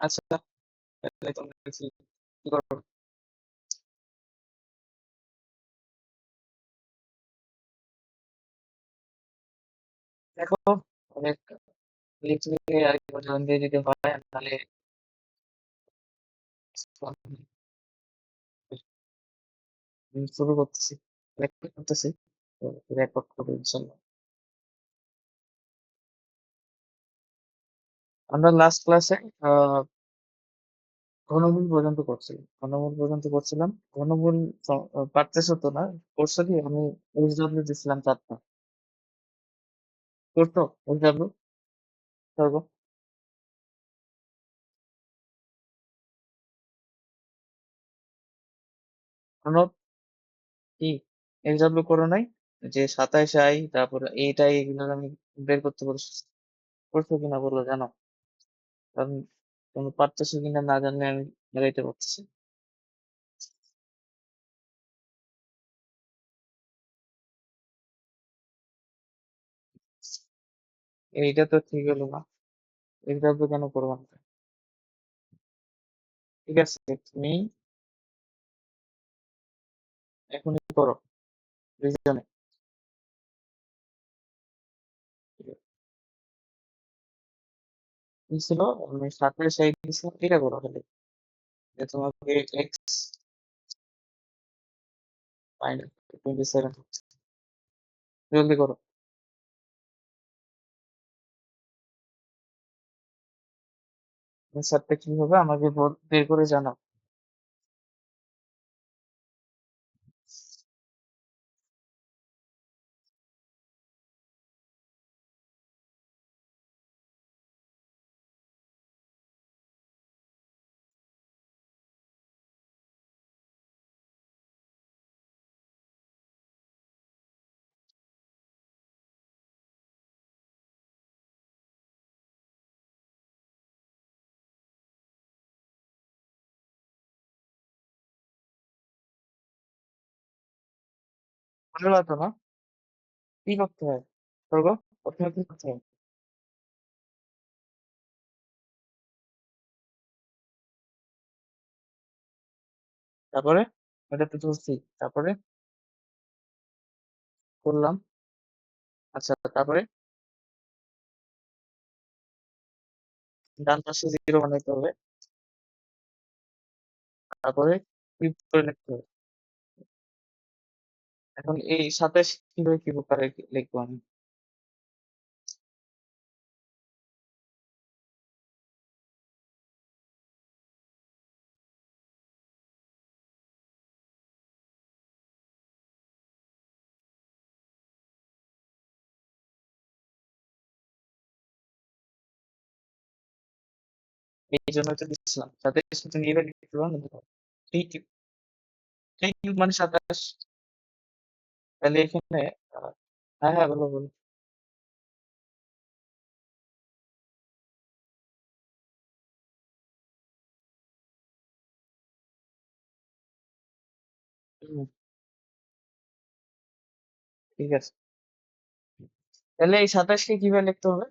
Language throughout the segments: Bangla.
আচ্ছা, তাহলে তোমরা কি করো? দেখো, অনেক লিখে আরেকবার জানান দিয়ে দিতে হয়, তাহলে শুরু করতেছি, রেকর্ড করতেছি, রেকর্ড করবো ইনশাল্লাহ। আমরা লাস্ট ক্লাসে ঘনমূল পর্যন্ত করছিলাম, ঘনমূল পর্যন্ত করছিলাম। ঘনমূল পারতেছো তো না? করছো কি? আমি এইচডব্লিউ দিছিলাম 4টা। করতো এইচডব্লিউ সর্ব ঘন কি এইচডব্লিউ করো নাই? যে 27 তারপরে এইটাই, এগুলো আমি বের করতে বলছি। করছো কিনা বলো, জানো? কারণ তুমি পারতেছো কিনা না জানলে আমি মেলাইতে পারতেছি। এইটা তো ঠিক হলো না, এইচডব্লিউ কেন করবো না? ঠিক আছে, তুমি এখনই করো রিজনে। কি ছিল? আমি 27 দিছিলাম, এটা করো খালি, যে তোমাকে এক্স মাইনাস 27 জলদি করো। অ্যান্সারটা কি হবে আমাকে বের করে জানাও। মনে রাখো না, কি করতে হয়? করবো, প্রথমে কি করতে হয়? তারপরে এটা তো ধরছি, তারপরে করলাম। আচ্ছা, তারপরে ডান পাশে জিরো বানাইতে হবে। তারপরে কি করে লিখতে হবে? এখন এই 27 কিভাবে কি প্রকারে লিখবো আমি? এই জন্য তো দিচ্ছিলাম, 27 তুমি এইভাবে লিখতে পারো না? থ্রি কিউব, থ্রি কিউব মানে 27। তাহলে এখানে হ্যাঁ হ্যাঁ, বলো বলো। হুম, ঠিক আছে। তাহলে এই 27 কে কিভাবে লিখতে হবে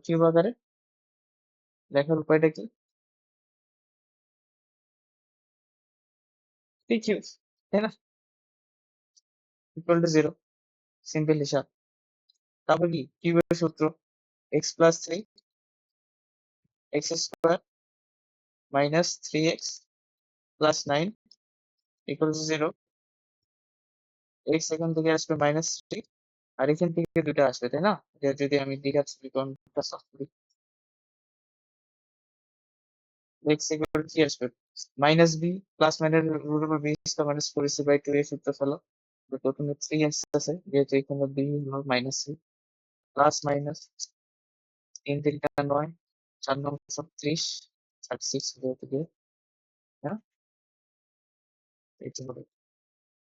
কিউব আকারে? লেখার উপায়টা কি? থ্রি কিউব, তাই না? ইকুয়াল টু জিরো, সিম্পল হিসাব। তারপর কি কিউবের সূত্র? X plus three x square minus three x plus nine equal to zero. X এখান থেকে আসবে মাইনাস থ্রি, আর এখান থেকে দুটো আসবে, তাই না? এটা যদি আমি দ্বিঘাত সমীকরণটা সলভ করি, এক্স ইকুয়াল কি আসবে? Minus B plus minus root over B square minus four AC by two এর সূত্র ফেলো। তো প্রথমে থ্রি এক্স আছে, যেহেতু এখানে বি হলো মাইনাস থ্রি, প্লাস মাইনাস তিন তিনটা নয়, চার নং 36, 36 যেহেতু দিয়ে, হ্যাঁ, এইটা হবে।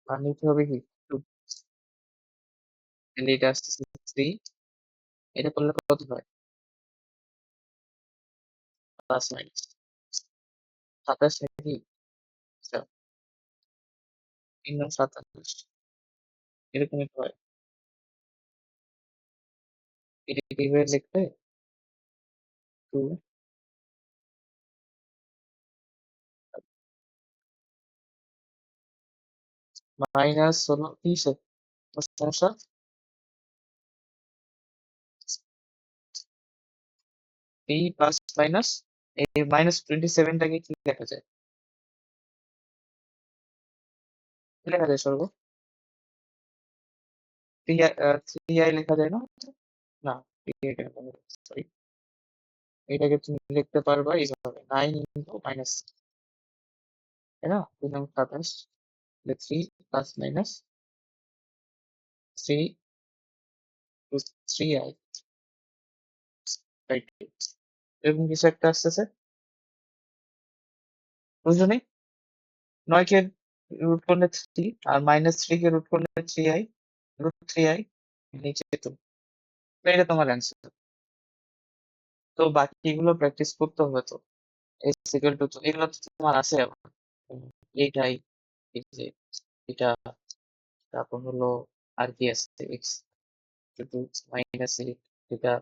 আর নিতে হবে কি টু, তাহলে এটা আসতেছে থ্রি, এটা করলে কত হয়? প্লাস মাইনাস 27 নাকি? আচ্ছা, তিন নং 27 এরকমই তো হয়। এটা কিভাবে লিখবে? টু মাইনাস হলো কিসে সমস্যা? থ্রি প্লাস মাইনাস এই -27টাকে কি লেখা যায়? কি লেখা যায় সর্ব? 3i লেখা যায় না? না, সরি, এটাকে তুমি লিখতে পারবা এইভাবে 9 × তাই না? 2 × 27 3 প্লাস মাইনাস 3 বাই 2 এরকম কিছু একটা আসতেছে, বুঝছো নি? 9 কে রুট করলে 3 আর -3 কে রুট করলে 3i, √3i নিচে 2। তো এটা তোমার অ্যান্সার। তো বাকিগুলো প্র্যাকটিস করতে হবে তো। s = 2 এগুলো তো তোমার আছে আবার। এইটাই, এই যে এটা, তারপর হলো আর কি আছে, x -8 এটা,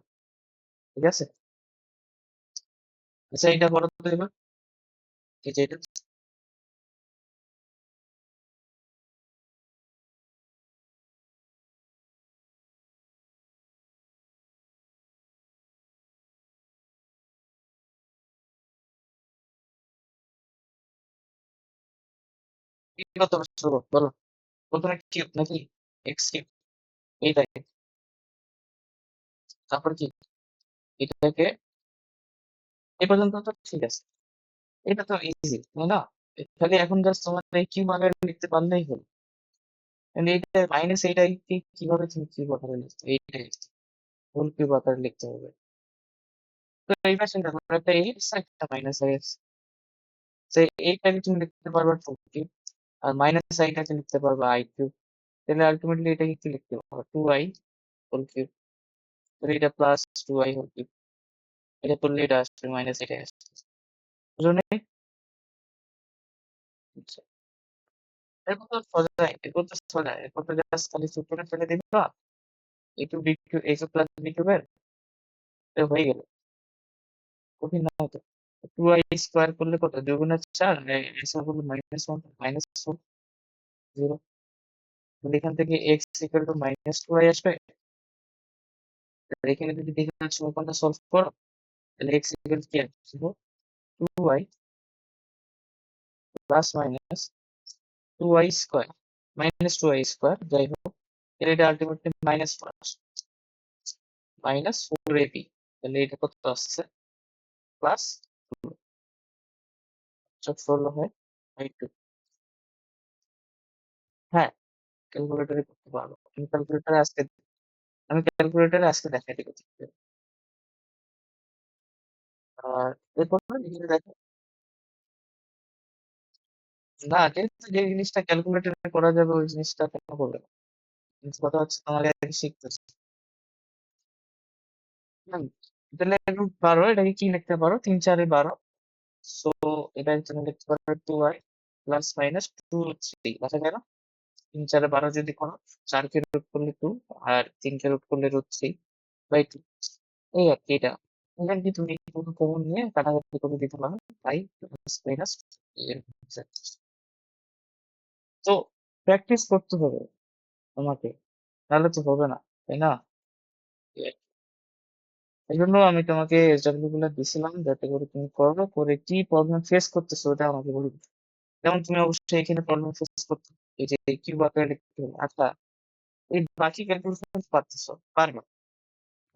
ঠিক আছে? আচ্ছা এটা করো তো এবার, এই যে এটা কি করতে হবে শুরু করো, বলো। প্রথমে কিউব নাকি x³ এইটাই, তারপর কি এটাকে এই পর্যন্ত তো ঠিক আছে, এটা তো ইজি তাই না? খালি এখন জাস্ট তোমার এই কিউব আকারে লিখতে পারলেই হলো। And এইটা -8i কিভাবে তুমি কিউব আকারে লিখতে, এইটাই হোল কিউব আকারে লিখতে হবে। তো এইবার চিন্তা করো, একটা এক্স একটা মাইনাস এক্স, সেই এইটাকে তুমি লিখতে পারবা 2 আর মাইনাস আইটাকে লিখতে পারবা i³। তাহলে আলটিমেটলি এটাকে কি লিখতে পারবা 2i হোল কিউব। তাহলে এটা প্লাস 2i হোল কিউব, এটা করলে এটা আসবে মাইনাস এটা আসবে, বুঝো নাই? আচ্ছা, এরপর তো সোজা, এরপর তো জাস্ট খালি সূত্রটা ফেলে দিবা, a2 b2 a2 plus b2 এর, তো হয়ে গেল, কঠিন না হতো। 2i স্কোয়ার করলে কত, 2 × 4, স্কোয়ার করলে -1 -4 0। তাহলে এখান থেকে x -2i আসবে। আর এখানে যদি ডিফারেন্স সমীকরণটা সলভ করো, তাহলে x কি আসবে 2i plus minus 2i square -2i square, যাই হোক, তাহলে এটা আলটিমেটলি -4 আসবে, -4ab। তাহলে এটা কত আসছে প্লাস যোগ 16 হয় বাই 2। হ্যাঁ, ক্যালকুলেটরে করতে পারবো, আমি ক্যালকুলেটরে আজকে দেখাই দিব। আর এরপর এখানে দেখো, না যেহেতু যে জিনিসটা ক্যালকুলেটরে করা যাবে ওই জিনিসটা কেন করবে না? কিন্তু কথা হচ্ছে তোমাকে আগে শিখতে হবে। হুম, তাহলে √12 এটাকে কি লিখতে পারো, 3 × 4 = 12। সো এটা তুমি লিখতে পারো 2i প্লাস মাইনাস 2 3 লেখা যায় না? 3 × 4 = 12 যদি করো, 4 কে রুট করলে 2 আর 3 কে রুট করলে √3/2, এই আর কি। এটা এখানে কি তুমি কোনো কমন নিয়ে কাটাকাটি করে দিতে পারো, তাই প্লাস মাইনাস। তো প্র্যাকটিস করতে হবে তোমাকে, তাহলে তো হবে না, তাই না? এই জন্য আমি তোমাকে এসডব্লিউ গুলো দিছিলাম, যাতে করে তুমি করো, করে কি প্রবলেম ফেস করতেছো ওটা আমাকে বলবে। যেমন তুমি অবশ্যই এখানে প্রবলেম ফেস করতে, এই যে কিউব আকারে লিখতে হবে। আচ্ছা, এই বাকি ক্যালকুলেশন পারতেছো, পারবে,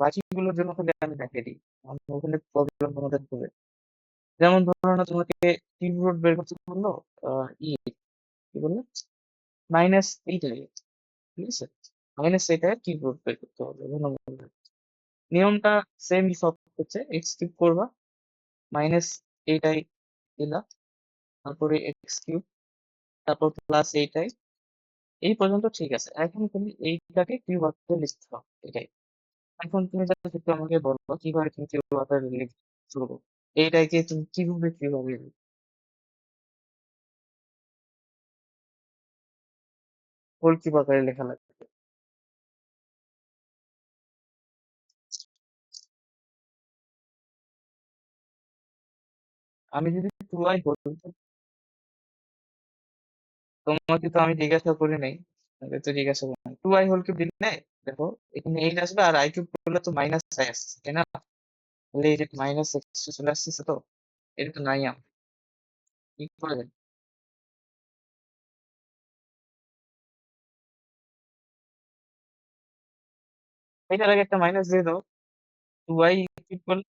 বাকিগুলোর জন্য খালি আমি দেখাই দিই, আমি ওখানে প্রবলেম তোমাদের হবে। যেমন ধরো না, তোমাকে কিউব রুট বের করতে বললো, কি বললো, -8i, ঠিক আছে, -8i কিউব রুট বের করতে হবে। নিয়মটা সেম সব হচ্ছে, x³ করবা, -8i দিলা, তারপরে x³, তারপর +8i, এই পর্যন্ত ঠিক আছে। এখন তুমি এইটাকে কিউব আকারে লিখতে হবে, এটাই। এখন তুমি জাস্ট একটু আমাকে বলো কিভাবে তুমি কিউব আকারে লিখতে শুরু করো, এইটাকে তুমি কিভাবে লিখবে? হোল কিউব আকারে লেখা লাগবে। আমি যদি 2i বলি, তোমাকে তো আমি জিজ্ঞাসা করি নাই, তোমাকে তো জিজ্ঞাসা করি নাই। টু আই হোল কিউব দিলে দেখো এখানে এইট আসবে, আর আই কিউব করলে তো মাইনাস আই আসছে, তাই না? তাহলে এই যে মাইনাস এক্স চলে আসছে, তো এটা তো নাই আমার, কি করে দেন? এটার আগে একটা মাইনাস দিয়ে দাও। টু আই কিউব করলে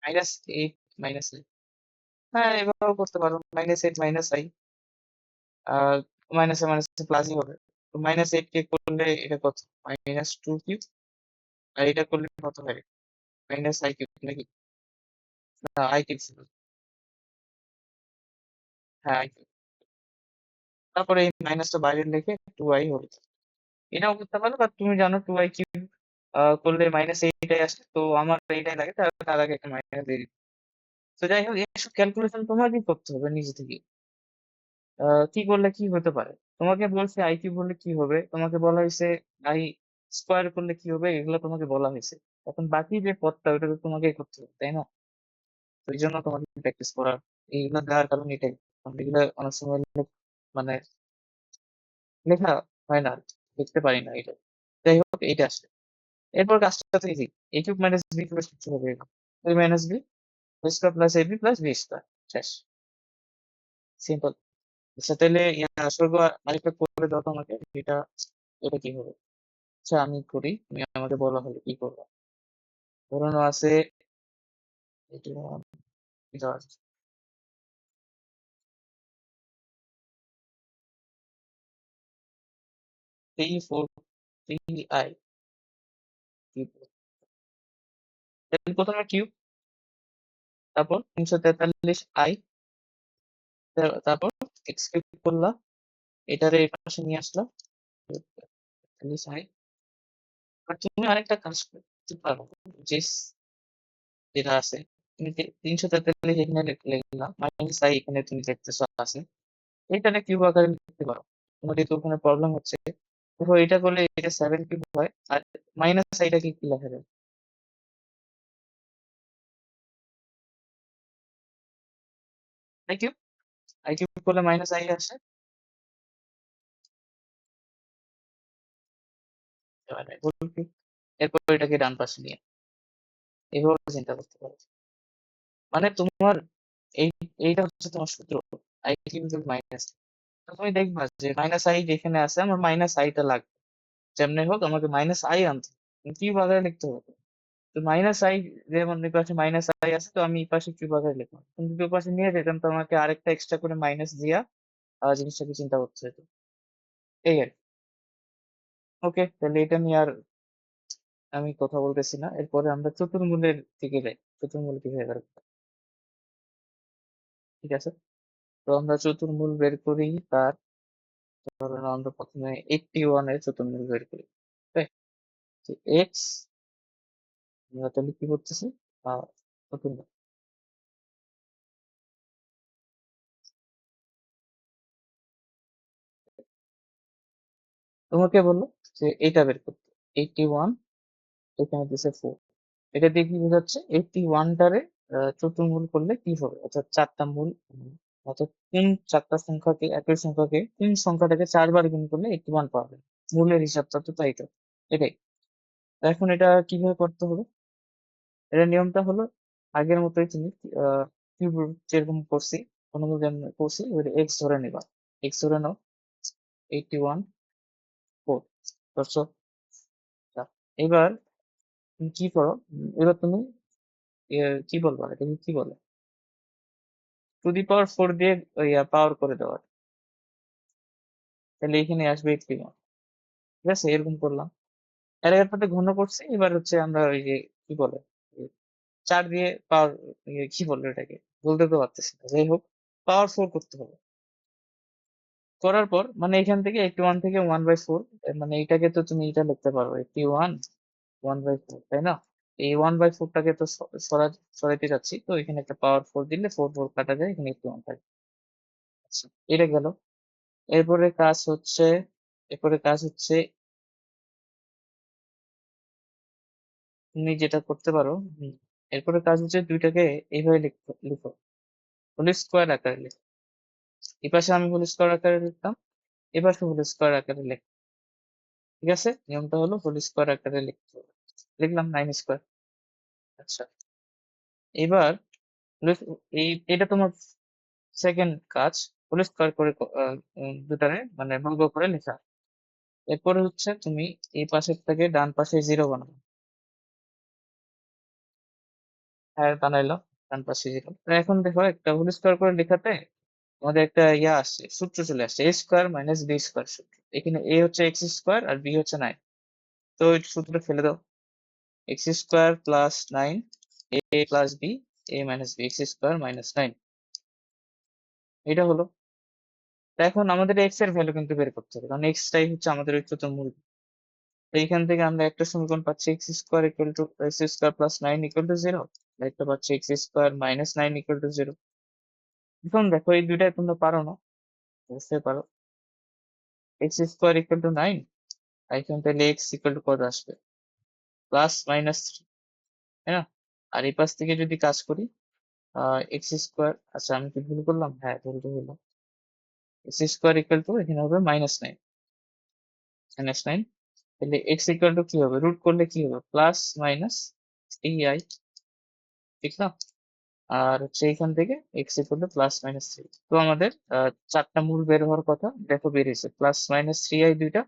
মাইনাস এইট মাইনাস আই। হ্যাঁ, এভাবেও করতে পারো, মাইনাস এইট মাইনাস আই, আর মাইনাসে মাইনাসে প্লাসই হবে। তো মাইনাস এইট কে করলে এটা কত? Minus two cube. আর এটা করলে কত হয়? মাইনাস আই কিউব নাকি? না, আই কিউব ছিল। হ্যাঁ, আই কিউব। তারপরে এই মাইনাসটা বাইরে লিখে টু আই হল। এটাও করতে পারো, বা তুমি জানো টু আই কিউব করলে মাইনাস এইটাই আসে, তো আমার এইটাই লাগে, তার তার আগে একটা মাইনাস দিয়ে দিই। তো যাই হোক, এইসব ক্যালকুলেশন তোমাকেই করতে হবে নিজে থেকে। কি করলে কি হতে পারে? তোমাকে বলছে আই কিউব হলে কি হবে, তোমাকে বলা হয়েছে আই স্কোয়ার করলে কি হবে, এগুলো তোমাকে বলা হয়েছে। এখন বাকি যে পদটা ওটা তো তোমাকেই করতে হবে, তাই না? তো এই জন্য তোমাকে প্র্যাকটিস করার, এইগুলো দেওয়ার কারণ এটাই। কারণ এগুলো অনেক সময় মানে লেখা হয় না, লিখতে পারি না এটা। যাই হোক, এইটা আসলে এরপর কাজটা তো easy. A cube minus B কিউবের সূত্র হবে A minus B square plus AB plus B square. শেষ, সিম্পল। আচ্ছা, তাহলে স্বর্গ আরেকটা করে দাও তো আমাকে, এটা এটা কি হবে? আচ্ছা, আমি করি, তুমি আমাকে বলা হলে কি করবো। ধরানো আছে এটা, এটা আছে 3 4 3 i কিউব। তাহলে প্রথমে কিউব, তারপর 343 i, তারপর এক্স কিউব করলাম, এটারে এই পাশে নিয়ে আসলাম 43 i। আর তুমি আরেকটা কাজ করতে পারো, যে যেটা আছে, তুমি 343 এখানে লিখলাম, মাইনাস আই এখানে তুমি দেখতেছো আছে, এখানে কিউব আকারে লিখতে পারো। তোমার যেহেতু ওখানে প্রবলেম হচ্ছে, দেখো এটা করলে এটা 7 কিউব হয়, আর মাইনাস আইটা কি কি লেখা যায়? I cube. আই কিউব করলে মাইনাস আই আসে। এবারে বলবো কি, এরপর এটাকে ডান পাশে নিয়ে এইভাবে চিন্তা করতে পারো। মানে তোমার এই এইটা হচ্ছে তোমার সূত্র, আই কিউব মাইনাস। তুমি দেখবা যে মাইনাস আই যেখানে আছে আমার মাইনাস আইটা লাগবে, যেমনি হোক আমাকে মাইনাস আই আনতে হবে। কিউব আকারে লিখতে হবে। তো মাইনাস আই, যেমন এই পাশে মাইনাস আই আছে, তো আমি এই পাশে কিউব আকারে লিখলাম, কিন্তু ওই পাশে নিয়ে যেতাম তো আমাকে আরেকটা এক্সট্রা করে মাইনাস দিয়া জিনিসটাকে চিন্তা করতে হতো। এই আর ওকে, তাহলে এটা নিয়ে আর আমি কথা বলতেছি না, এরপরে আমরা চতুর্মূলের দিকে যাই। চতুর্মূল কিভাবে বের করতে হয়, ঠিক আছে? তো আমরা চতুর্মূল বের করি তার, ধরো আমরা প্রথমে 81 এর চতুর্মূল বের করি। এক্স, আমরা তাহলে কি করতেছি, চতুর্মূল। তোমাকে বললো যে এটা বের করতে, 81 এখানে দিছে 4। এটা দিয়ে কি বোঝাচ্ছে, 81টারে চতুর্মূল করলে কি হবে, অর্থাৎ চারটা মূল, অর্থাৎ তিন চারটা সংখ্যাকে, একই সংখ্যাকে তিন সংখ্যাটাকে 4 বার গুণ করলে 81 পাবে। মূলের হিসাবটা তো তাই তো, এটাই। তো এখন এটা কিভাবে করতে হবে? এটা নিয়মটা হলো আগের মতোই, তুমি কিউব যেরকম করছি, অনুমোদন যেমন করছি, এক্স ধরে নিবা। এক্স ধরে নাও, 81 4 ধরছো। আচ্ছা, এবার তুমি কি করো, এবার তুমি কি বলবো, এটাকে কি বলে, টু দি পাওয়ার 4 দিয়ে পাওয়ার করে দেওয়ার, তাহলে এখানে আসবে 81। ঠিক আছে, এরকম করলাম। এর আগের পাতে ঘন করছি, এবার হচ্ছে আমরা ওই যে কি বলে, এই 4 দিয়ে পাওয়ার, কি বলে এটাকে, বলতে তো পারতেছি না, যাই হোক পাওয়ার 4 করতে হবে। করার পর মানে এখান থেকে 81 থেকে 1/4, মানে এটাকে তো তুমি এটা লিখতে পারো 81 1/4, তাই না? এই 1/4টাকে তো সরাইতে যাচ্ছি, তো এখানে একটা পাওয়ার 4 দিলে 4 4 কাটা যায়, এখানে 81 থাকে। আচ্ছা, এটা গেল। এরপরে কাজ হচ্ছে, এরপরে কাজ হচ্ছে তুমি যেটা করতে পারো, এরপরে কাজ হচ্ছে দুইটাকে এইভাবে লিখো, হোল স্কোয়ার আকারে লিখো। এই পাশে আমি হোল স্কোয়ার আকারে লিখতাম, এ পাশে হোল স্কোয়ার আকারে লিখ। ঠিক আছে, নিয়মটা হলো হোল স্কোয়ার আকারে লিখতে হবে। লিখলাম 9 স্কোয়ার। আচ্ছা, এবার এটা তোমার সেকেন্ড কাজ, হোল স্কোয়ার করে দুটারে মানে বর্গ করে লেখা। এরপরে হচ্ছে তুমি এই পাশের থেকে ডান পাশে জিরো বানাবো। হ্যাঁ, বানাইলাম ডান পাশে জিরো। এখন দেখো একটা হোল স্কোয়ার করে লেখাতে আমাদের একটা ইয়া আসছে, সূত্র চলে আসছে, এ স্কোয়ার মাইনাস বি স্কোয়ার সূত্র। এখানে এ হচ্ছে এক্স স্কোয়ার আর বি হচ্ছে 9। তো এই সূত্রটা ফেলে দাও, X square plus 9 A plus B A minus B, X square minus 9। এটা হলো। তা এখন আমাদের এক্স এর ভ্যালু কিন্তু বের করতে হবে, কারণ এক্স টাই হচ্ছে আমাদের উচ্চতম মূল। তো এইখান থেকে আমরা একটা সমীকরণ পাচ্ছি, x square equal two x square plus 9 equal to 0। একটা পাচ্ছি x square minus 9 equal to 0। এখন দেখো এই দুইটাই তোমরা পারো না, অবশ্যই পারো। এক্স স্কোয়ার ইকুয়াল টু 9, এখান থেকে এক্স ইকুয়াল টু কত আসবে, প্লাস মাইনাস 3, তাই না? আর এই পাশ থেকে যদি কাজ করি, এক্স স্কোয়ার, আচ্ছা আমি কি ভুল করলাম, হ্যাঁ ভুল তো হলো, এক্স স্কোয়ার ইকুয়াল টু এখানে হবে মাইনাস 9, তাহলে এক্স ইকুয়াল টু কি হবে, রুট করলে কি হবে, প্লাস মাইনাস 3i, ঠিক না? আর হচ্ছে এখান থেকে x equal two plus minus 3। তো আমাদের চারটা মূল বের হওয়ার কথা, দেখো বেরিয়েছে প্লাস মাইনাস 3i দুইটা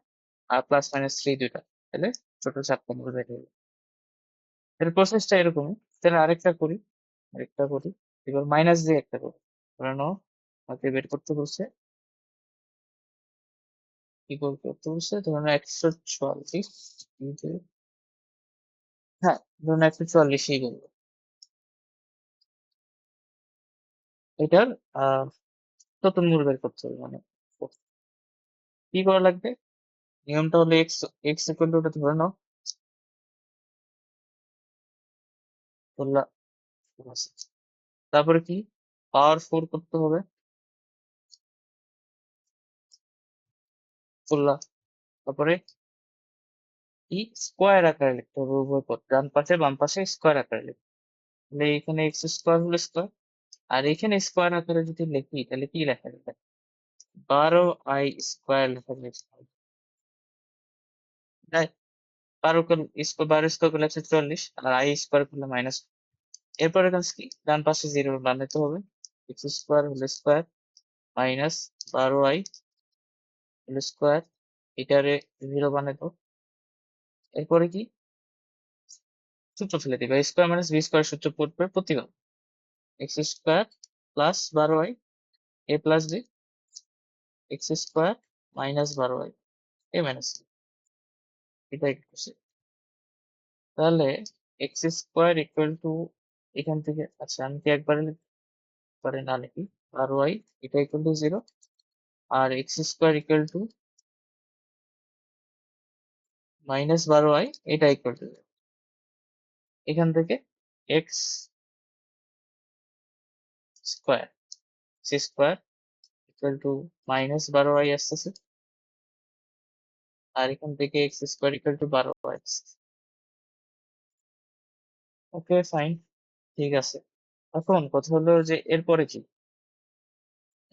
আর প্লাস মাইনাস 3 দুইটা, তাহলে টোটাল চারটা মূল বের হলো। এর প্রসেসটা এরকমই। তাহলে আরেকটা করি, এবার মাইনাস দিয়ে একটা করি। ধরে নাও আমাকে বের করতে বলছে, কি করতে বলছে, ধরে নাও 144, হ্যাঁ ধরুন 144ই বলবো। এটার নতুন মূল বের করতে হবে, মানে কি করা লাগবে, নিয়মটা হলো এক্স এক্স ইকুয়াল টু, ওটা ধরে নাও ধরলা, ঠিক আছে। তারপরে কি, পাওয়ার 4 করতে হবে, করলা। তারপরে কি, স্কোয়ার আকারে লিখতে হবে উভয় পদ, ডান পাশে বাম পাশে স্কোয়ার আকারে লিখতে হবে। তাহলে এখানে এক্স স্কোয়ার হলো স্কোয়ার, আর এখানে স্কোয়ার আকারে যদি লিখি তাহলে কি লেখা যাবে, 12i² লেখা যাবে। তাই 12 স্কোয়ার করলে 144, আর আই স্কোয়ার করলে মাইনাস। এরপরে কাজ কি, ডান পাশে জিরো বানাতে হবে, x square whole square minus 12i whole square, এটারে জিরো বানাতো। এরপরে কি, সূত্র ফেলে দিবে, স্কোয়ার মাইনাস বি স্কোয়ার সূত্র পড়বে প্রতিবার, X square plus 12i A plus B, X square minus 12i A minus B, এটাই করছে। তাহলে এক্স স্কোয়ার ইকুয়াল টু, এখান থেকে আচ্ছা আমি কি একবারে পরে না লিখি, 12i এটা ইকুয়াল টু 0, আর x square equal to minus 12i এটা ইকুয়াল টু 0। এখান থেকে x square square equal to minus 12i আসতেছে, আর এখান থেকে x square equal to 12i। Okay fine, ঠিক আছে। এখন কথা হলো যে এরপরে কি,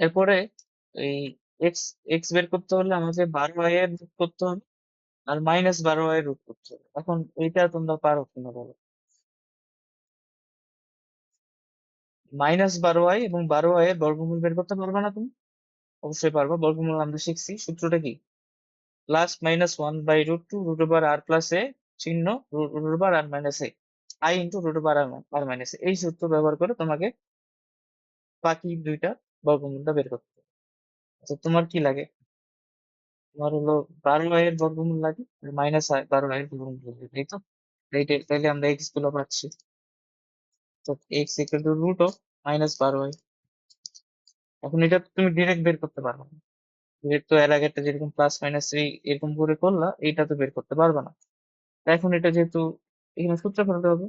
এরপরে এই এক্স এক্স বের করতে হলে আমাকে 12i এর রুট করতে হবে, আর মাইনাস 12i এর রুট করতে হবে। এখন এইটা তোমরা পারো কিনা বলো, -12i এবং 12i এর বর্গমূল বের করতে পারবে না তুমি? অবশ্যই পারবা, বর্গমূল আমরা শিখছি, সূত্রটা কি, plus minus 1/√2 root over R plus A, চিহ্ন root over R minus A, I into root over R minus A. এই সূত্র ব্যবহার করে তোমাকে বাকি দুইটা বর্গমূলটা বের করতে হবে। আচ্ছা তোমার কি লাগে, তোমার হলো 12i এর বর্গমূল লাগে, মাইনাস 12i এর বর্গমূল লাগে, তাই তো? তাইলে আমরা এক্স গুলো পাচ্ছি, তো x equal to root of -12i। এখন এটা তুমি ডিরেক্ট বের করতে পারবে না, ডিরেক্ট তো এর আগেরটা যেরকম প্লাস মাইনাস 3 এরকম করে করলা, এটা তো বের করতে পারবে না। এখন এটা যেহেতু এখানে সূত্র ফেলতে হবে,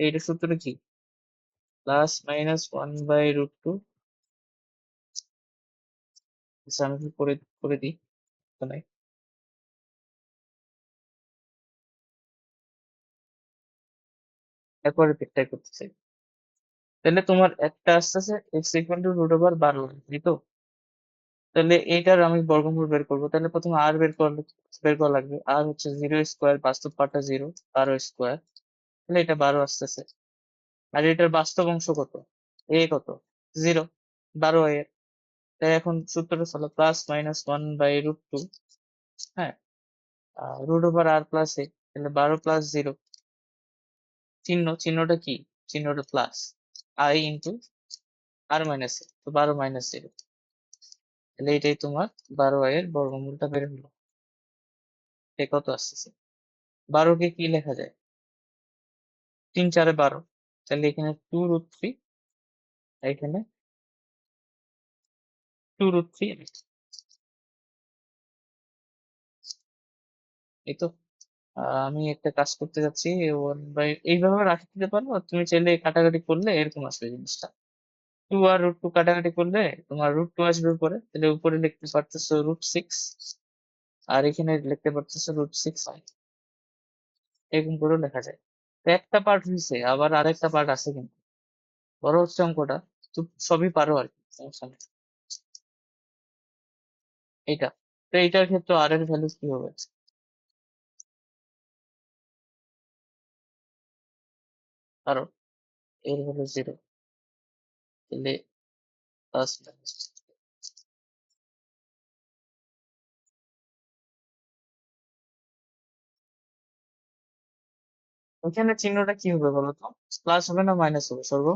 এইটা সূত্রটা কি, প্লাস মাইনাস 1/√2, আমি কি করে করে দিই, তো নাই, এরপরে পেটটাই করতেছে। তাহলে তোমার একটা আসতেছে x equal to root over 12, এই তো। তাহলে এইটার আমি বর্গমূল বের করবো, তাহলে প্রথমে আর বের করা লাগবে। আর হচ্ছে 0 স্কোয়ার, বাস্তব পার্টটা 0, 12 স্কোয়ার, তাহলে এটা 12 আসতেছে। আর এটার বাস্তব অংশ কত? এ কত? 0, 12 এর। তাই এখন সূত্রটা হলো +-1/√2, হ্যাঁ, root over R plus A, তাহলে 12 + 0, চিহ্নটা কি? চিহ্নটা plus, I into R minus A, তো 12 - 0, তাহলে এটাই তোমার 12 এর বর্গমূলটা বের হলো। এ কত আসতেছে? 12 কে কি লেখা যায়? 3 × 4 = 12, তাহলে এখানে 2√3, এখানে 2√3, এই তো। আমি একটা কাজ করতে যাচ্ছি, 1/, এইভাবে রাখি দিতে পারবো, আর তুমি চাইলে কাটাকাটি করলে এরকম আসবে জিনিসটা। 2 আর √2 কাটাকাটি করলে তোমার √2 আসবে উপরে, তাহলে উপরে লিখতে পারতেছো √6, আর এখানে লিখতে পারতেছো √6, এরকম করেও লেখা যায়। তো একটা পার্ট হয়েছে, আবার আরেকটা পার্ট আছে কিন্তু। বড় হচ্ছে অঙ্কটা, তো সবই পারো আর কি, সমস্যা নেই। এইটা, তো এইটার ক্ষেত্রে আর এর ভ্যালু কি হবে? কারণ এর ভ্যালু 0, তাহলে প্লাস মাইনাস। ওখানে চিহ্নটা কি হবে বলো তো? প্লাস হবে না মাইনাস হবে সর্ব?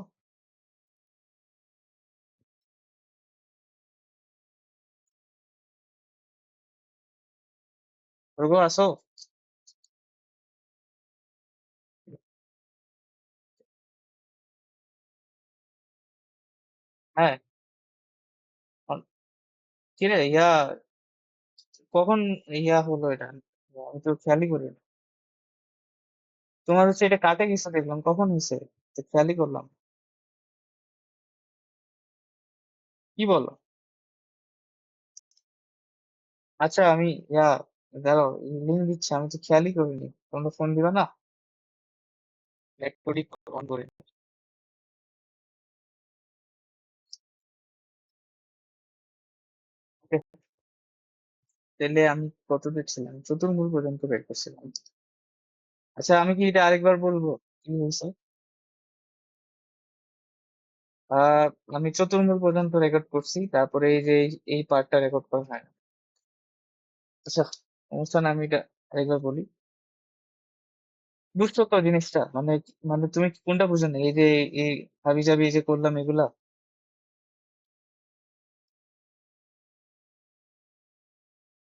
সর্ব আসো। হ্যাঁ। কিরে ইয়া, কখন ইয়া হলো এটা? আমি তো খেয়ালই করি না। তোমার হচ্ছে এটা কাটে গেছে দেখলাম, কখন হয়েছে? তো খেয়ালই করলাম। কি বলো? আচ্ছা আমি ইয়া, দাঁড়াও, লিঙ্ক দিচ্ছি, আমি তো খেয়ালই করিনি। তোমরা ফোন দিবা না? ব্যাক করি, অন করে। Okay, তাহলে আমি কত ছিলাম? চতুর্মূল পর্যন্ত বের করছিলাম। আচ্ছা আমি কি এটা আরেকবার বলবো কি হয়েছে? আহ আমি চতুর্মূল পর্যন্ত রেকর্ড করছি, তারপরে এই যে এই পার্টটা রেকর্ড করা হয় না। আচ্ছা, সমস্যা না, আমি এটা আরেকবার বলি। বুঝছো তো জিনিসটা? মানে মানে তুমি কোনটা বুঝো না? এই যে এই হাবি জাবি যে করলাম এগুলা।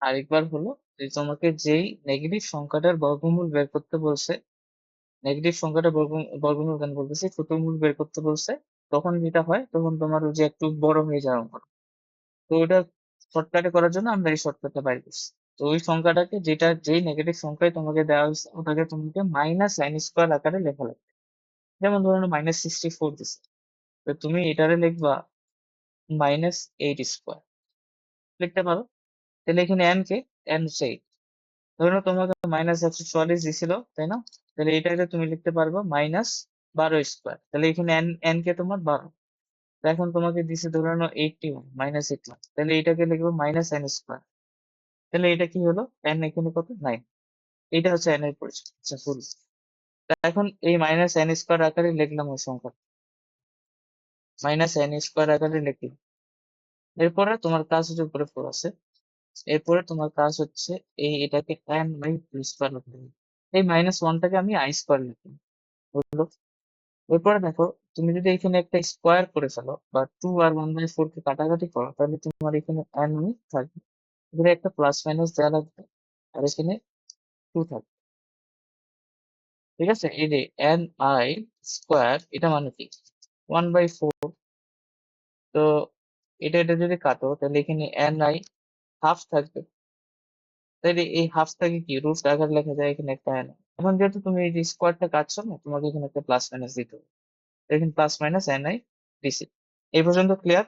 আরেকবার হলো যে তোমাকে যেই নেগেটিভ সংখ্যাটার বর্গমূল বের করতে বলছে, নেগেটিভ সংখ্যাটা বর্গমূল কেন বলতেছি, চতুর্মূল বের করতে বলছে, তখন যেটা হয়, তখন তোমার ওই যে একটু বড় হয়ে যায় অঙ্ক। তো ওটা শর্টকাটে করার জন্য আমরা এই শর্টকাটটা বাইর করছি। তো ওই সংখ্যাটাকে, যেটা যেই নেগেটিভ সংখ্যায় তোমাকে দেওয়া হয়েছে, ওটাকে তোমাকে -sin² আকারে লেখা লাগবে। যেমন ধরুন -64 দিছে, তো তুমি এটারে লিখবা -8², লিখতে পারো। তাহলে এখানে n কে, n হচ্ছে 8। ধরো তোমাকে -144 দিছিল, তাই না? তাহলে এটাকে তুমি লিখতে পারবে -12², তাহলে এখানে n কে তোমার 12। তো এখন তোমাকে দিছে ধরে নাও 81, -81, তাহলে এটাকে লিখবো -n²। তাহলে এটা কি হলো? n এখানে কত? 9। এটা হচ্ছে n এর পরিচয়। আচ্ছা ফুল। এখন এই -n² আকারে লিখলাম ওই সংখ্যা, -n² আকারে লিখলাম। এরপরে তোমার কাজ হচ্ছে, উপরে 4 আছে, এরপরে তোমার কাজ হচ্ছে এই এটাকে n/2² লিখতে হবে। এই -1টাকে আমি i² লিখলাম, বুঝলো? এরপরে দেখো, তুমি যদি এখানে একটা স্কোয়ার করে ফেলো, বা 2 আর 1/4 কে কাটাকাটি করো, তাহলে তোমার এখানে n থাকবে। এখানে একটা প্লাস মাইনাস দেওয়া লাগবে, আর এখানে 2 থাকবে। ঠিক আছে? এই যে ni², এটা মানে কি? 1/4। তো এটা যদি কাটো, তাহলে এখানে ni হাফ থাকবে। তাহলে এই হাফটাকে কি রুট আকারে লেখা যায়, এখানে একটা n। এখন যেহেতু তুমি এই যে স্কোয়ারটা কাটছো না, তোমাকে এখানে একটা প্লাস মাইনাস দিতে হবে। এখানে প্লাস মাইনাস ni দিছি। এই পর্যন্ত ক্লিয়ার?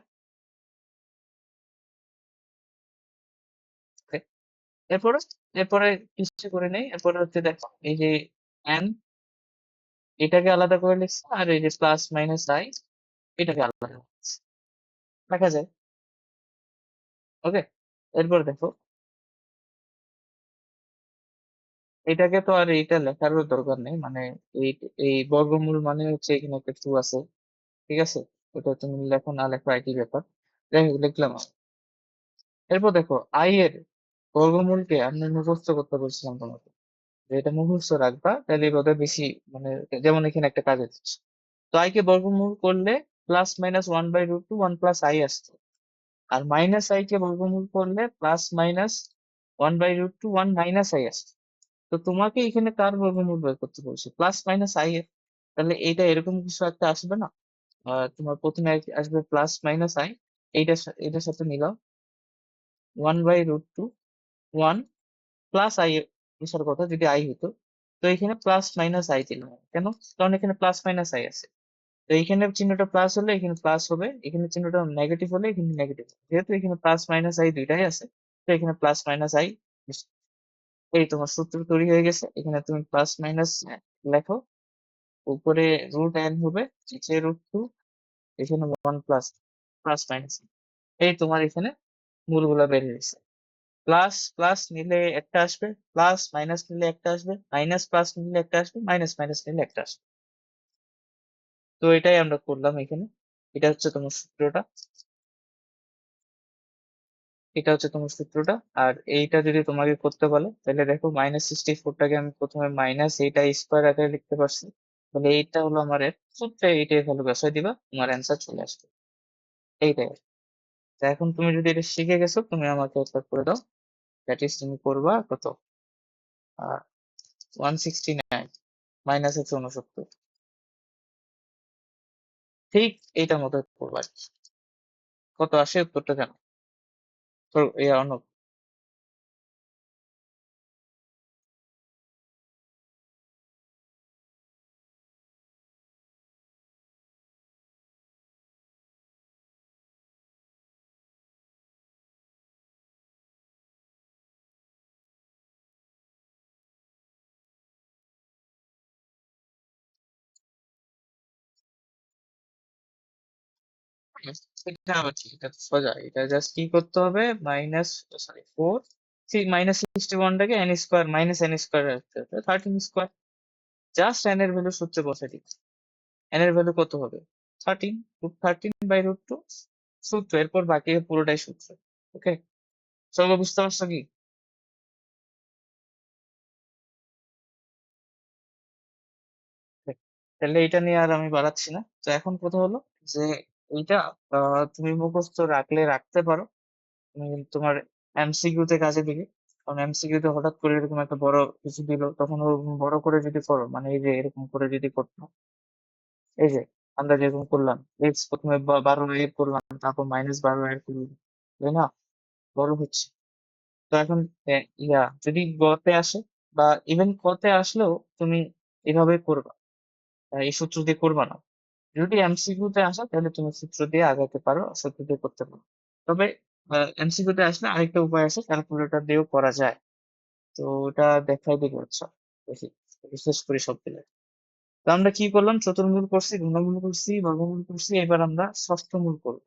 এরপরে এরপরে কিছু করে নেই, এরপরে হচ্ছে দেখো এই যে n এটাকে আলাদা করে লিখছে, আর এই যে প্লাস মাইনাস আই এটাকে আলাদা করে লিখছে। দেখা যায়। ওকে, এরপর দেখো, এটাকে তো আর এইটা লেখারও দরকার নেই, মানে এই এই বর্গমূল মানে হচ্ছে এখানে একটা টু আছে, ঠিক আছে? ওটা তুমি লেখো না লেখো একই ব্যাপার, যাই হোক লিখলাম আমি। এরপর দেখো আই এর বর্গমূলকে আমি মুখস্থ করতে বলছিলাম তোমাকে, যে এটা মুখস্থ রাখবা, তাহলে বোধহয় বেশি, মানে যেমন এখানে একটা কাজ দিচ্ছে। তো আই কে বর্গমূল করলে plus minus one by root two one plus i আসতো, আর মাইনাস আই কে বর্গমূল করলে plus minus one by root two one minus i আসতো। তো তোমাকে এখানে কার বর্গমূল বের করতে বলছে? প্লাস মাইনাস আই এর। তাহলে এইটা এরকম কিছু একটা আসবে না? তোমার প্রথমে আসবে প্লাস মাইনাস আই, এটার সাথে মিলাও, one by root two one plus i আসার কথা যদি আই হতো। তো এখানে প্লাস মাইনাস আই দিলাম কেন? কারণ এখানে প্লাস মাইনাস আই আছে। তো এখানে চিহ্নটা প্লাস হলে এখানে প্লাস হবে, এখানে চিহ্নটা নেগেটিভ হলে এখানে নেগেটিভ, যেহেতু এখানে প্লাস মাইনাস আই দুইটাই আছে, তো এখানে প্লাস মাইনাস আই। এই তোমার সূত্র তৈরি হয়ে গেছে, এখানে তুমি প্লাস মাইনাস লেখো, উপরে রুট এন হবে, নিচে রুট টু, এখানে ওয়ান প্লাস প্লাস মাইনাস, এই তোমার এখানে মূলগুলা বের হয়েছে। প্লাস প্লাস নিলে একটা আসবে, প্লাস মাইনাস নিলে একটা আসবে, মাইনাস প্লাস নিলে একটা আসবে, মাইনাস মাইনাস নিলে একটা আসবে। তো এটাই আমরা করলাম এখানে। এটা হচ্ছে তোমার সূত্রটা, এটা হচ্ছে তোমার সূত্রটা। আর এইটা যদি তোমাকে করতে বলে, তাহলে দেখো মাইনাস সিক্সটি ফোরটাকে আমি প্রথমে মাইনাস এইটা স্কোয়ার আকারে লিখতে পারছি, তাহলে এইটা হলো আমার এর সূত্রে, এইটাই ভ্যালু বসাই দিবা, তোমার অ্যান্সার চলে আসবে। এইটাই। তো এখন তুমি যদি এটা শিখে গেছো, তুমি আমাকে একটা করে দাও। দ্যাট ইজ তুমি করবা কত, 169 মাইনাস হচ্ছে 69, ঠিক এইটার মতো করবা আর কি। কত আসে উত্তরটা জানো? তো অনব, এটা আবার কি? এটা তো সোজা, এটা জাস্ট কি করতে হবে, minus, sorry four, minus sixty ওয়ানটাকে N square minus N square রাখতে হবে, 13 স্কোয়ার, জাস্ট এন এর ভ্যালু সূত্রে বসে দিচ্ছি। এন এর ভ্যালু কত হবে? 13, রুট 13/√2 সূত্র, এরপর বাকি পুরোটাই সূত্র। ওকে, সবাই বুঝতে পারছো কি? তাহলে এটা নিয়ে আর আমি বাড়াচ্ছি না। তো এখন কথা হলো যে এইটা তুমি মুখস্থ রাখলে রাখতে পারো, তোমার এমসিকিউ তে কাজে দিবে। কারণ এমসিকিউ তে হঠাৎ করে এরকম একটা বড় কিছু দিল, তখন ওরকম বড় করে যদি করো, মানে এই যে এরকম করে যদি করতো, এই যে আমরা যেরকম করলাম, এক্স প্রথমে 12 এর করলাম, তারপর -12 এর করলাম, তাই না? বড় হচ্ছে। তো এখন যদি গতে আসে, বা ইভেন কতে আসলেও তুমি এভাবে করবা, এই সূত্র দিয়ে করবা না। যদি এমসিকিউ তে আসে তাহলে তুমি সূত্র দিয়ে আগাতে পারো, সূত্র দিয়ে করতে পারো। তবে এমসিকিউ তে আসলে আরেকটা উপায় আছে, ক্যালকুলেটর দিয়েও করা যায়। তো ওটা দেখাই দিবে হচ্ছে, দেখি শেষ করি সব দিলে। তো আমরা কি করলাম, চতুর্মূল করছি, ঘনমূল করছি, বর্গমূল করছি, এবার আমরা ষষ্ঠমূল করবো।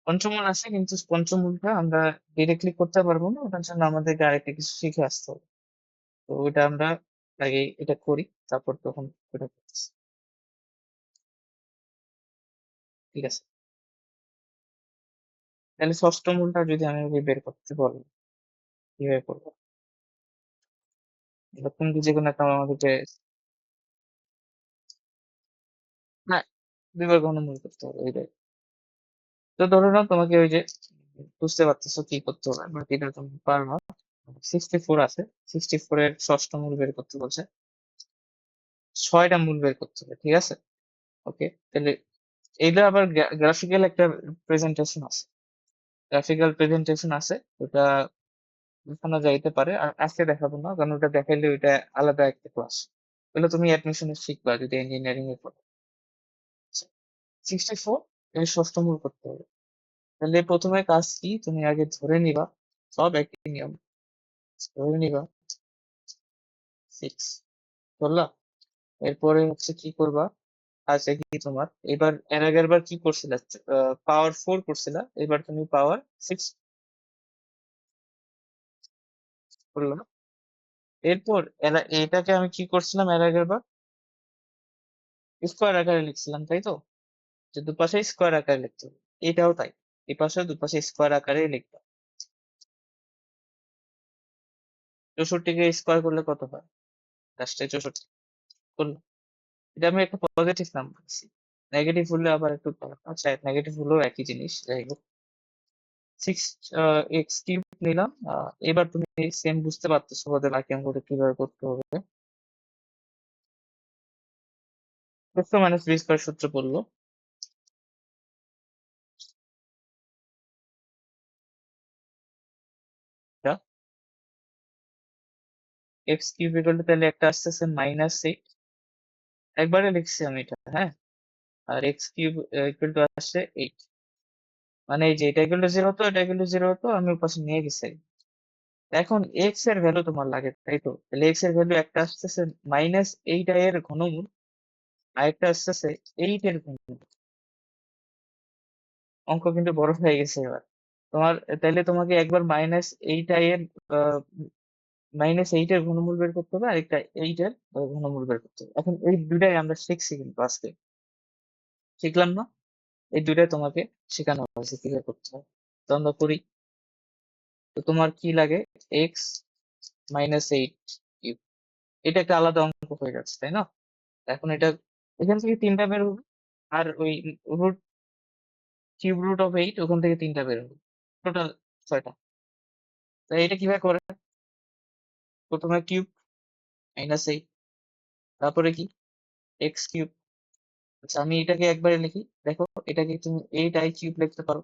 পঞ্চমূল আছে, কিন্তু পঞ্চমূলটা আমরা ডিরেক্টলি করতে পারবো না, ওটার জন্য আমাদেরকে আরেকটা কিছু শিখে আসতে হবে। তো ওইটা আমরা আগে এটা করি, তারপর তখন ওটা করতেছি। ঠিক আছে, তাহলে ষষ্ঠমূলটা যদি আমি ওকে বের করতে বলি, কিভাবে করবো? এবার তুমি যে কোনো একটা আমাদেরকে, হ্যাঁ, দুইবার ঘনমূল করতে হবে এইটাই। তো ধরে নাও তোমাকে ওই যে, বুঝতে পারতেছো কি করতে হবে, বাট এটা তুমি পারবা। 64 আছে, 64 এর ষষ্ঠ মূল বের করতে বলছে, 6টা মূল বের করতে হবে, ঠিক আছে? ওকে, তাহলে এইটা আবার গ্রাফিক্যাল একটা প্রেজেন্টেশন আছে, গ্রাফিক্যাল প্রেজেন্টেশন আছে, ওটা দেখানো যাইতে পারে, আর আজকে দেখাবো না, কারণ ওটা দেখাইলে ওইটা আলাদা একটা ক্লাস, ওগুলো তুমি অ্যাডমিশনে শিখবা যদি ইঞ্জিনিয়ারিং এ পড়ো। 64 এর ষষ্ঠ মূল করতে হবে, তাহলে প্রথমে কাজ কি, তুমি আগে ধরে নিবা, সব একই নিয়ম, ধরে নিবা 6 ধরলা। এরপরে হচ্ছে কি করবা, আচ্ছা কি তোমার এবার এর আগের বার কি করছিলা, পাওয়ার 4 করছিলা, এবার তুমি পাওয়ার 6 করলা। এরপর এটাকে আমি কি করছিলাম এর আগের বার, স্কোয়ার আকারে লিখছিলাম, তাই তো? যে দুপাশে স্কোয়ার আকারে লিখতে হবে, এটাও তাই, এই পাশে দুপাশে স্কোয়ার আকারে লিখবা। 64 কে স্কোয়ার করলে কত হয়, লাস্টে 64 করলে, এটা আমি একটা পজিটিভ নাম্বার দিচ্ছি, নেগেটিভ হলে আবার একটু আচ্ছা নেগেটিভ হলেও একই জিনিস, যাই হোক 6 x³ নিলাম। এবার তুমি সেম বুঝতে পারতেছো ওদের বাকি অঙ্কটা কিভাবে করতে হবে। প্রথম মাইনাস বি স্কোয়ার সূত্র পড়লো, x³ ইকুয়াল টু তাহলে একটা আসতেছে -8, একবারে লিখছি আমি এটা, হ্যাঁ। আর x³ ইকুয়াল টু আসছে 8, মানে এই যে এটা ইকুয়াল টু 0 হতো, এটা ইকুয়াল টু 0 হতো, আমি ওর পাশে নিয়ে গেছি। এখন x এর ভ্যালু তোমার লাগে, তাই তো? তাহলে x এর ভ্যালু একটা আসতেছে -8 এর ঘনমূল, আর একটা আসতেছে 8 এর ঘনমূল। অঙ্ক কিন্তু বড় হয়ে গেছে এবার তোমার, তাইলে তোমাকে একবার -8 এর ঘনমূল বের করতে হবে, আর একটা 8 এর ঘনমূল বের করতে হবে। এখন এই দুটাই আমরা শিখছি কিন্তু আজকে, শিখলাম না? এই দুটাই তোমাকে শেখানো হয়েছে কিভাবে করতে হয়, তো আমরা করি। তো তোমার কি লাগে, x-8 কিউব, এটা একটা আলাদা অঙ্ক হয়ে যাচ্ছে, তাই না? এখন এটা এখান থেকে 3টা বের হবে, আর ওই রুট কিউব রুট অফ 8 ওখান থেকে 3টা বের হবে, টোটাল 6টা। তাই এটা কিভাবে করে, প্রথমে কিউব -8, তারপরে কি x³ আচ্ছা আমি এটাকে একবারে লিখি, দেখো এটাকে তুমি 8i³ লিখতে পারো,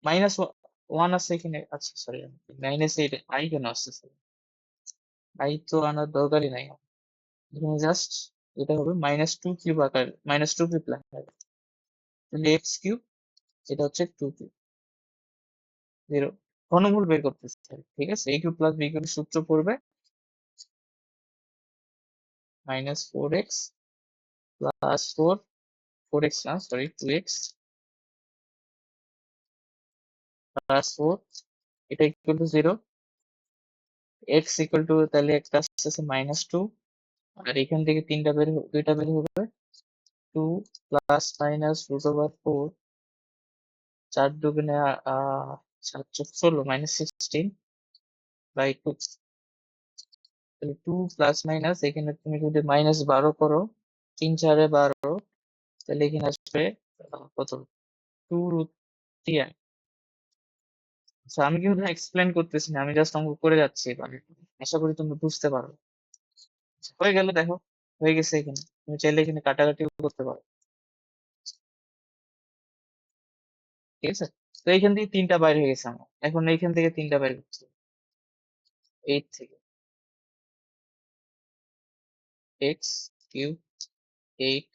-1 আছে এখানে, আচ্ছা সরি -8 i কেন আসছে, i তো আনার দরকারই নাই, এখানে জাস্ট এটা হবে -2³ আকার, -2³ আকারে, তাহলে x³ এটা হচ্ছে 2³ 0, ঘনমূল বের করতেছে, ঠিক আছে? a³ প্লাস b³ সূত্র পড়বে -4x প্লাস 4x না সরি 2x প্লাস 4, এটা equal to 0, x equal to তাহলে একটা আসছে -2, আর এখান থেকে দুইটা বের হবে 2 প্লাস মাইনাস √4, 4 দুগুণে 7 × 16 -16/2, তাহলে 2 প্লাস মাইনাস এখানে তুমি যদি -12 করো, 3×4 = 12, তাহলে এখানে আসবে কত, 2√3। আচ্ছা আমি কিন্তু এক্সপ্লেন করতেছি না, আমি জাস্ট অঙ্ক করে যাচ্ছি এবার, আশা করি তুমি বুঝতে পারো। হয়ে গেল, দেখো হয়ে গেছে, এখানে তুমি চাইলে এখানে কাটাকাটিও করতে পারো, ঠিক আছে? তো এইখান থেকে 3টা বাইর হয়ে গেছে আমার, এখন এইখান থেকে 3টা বাইর করতে হবে, 8 থেকে x³ 8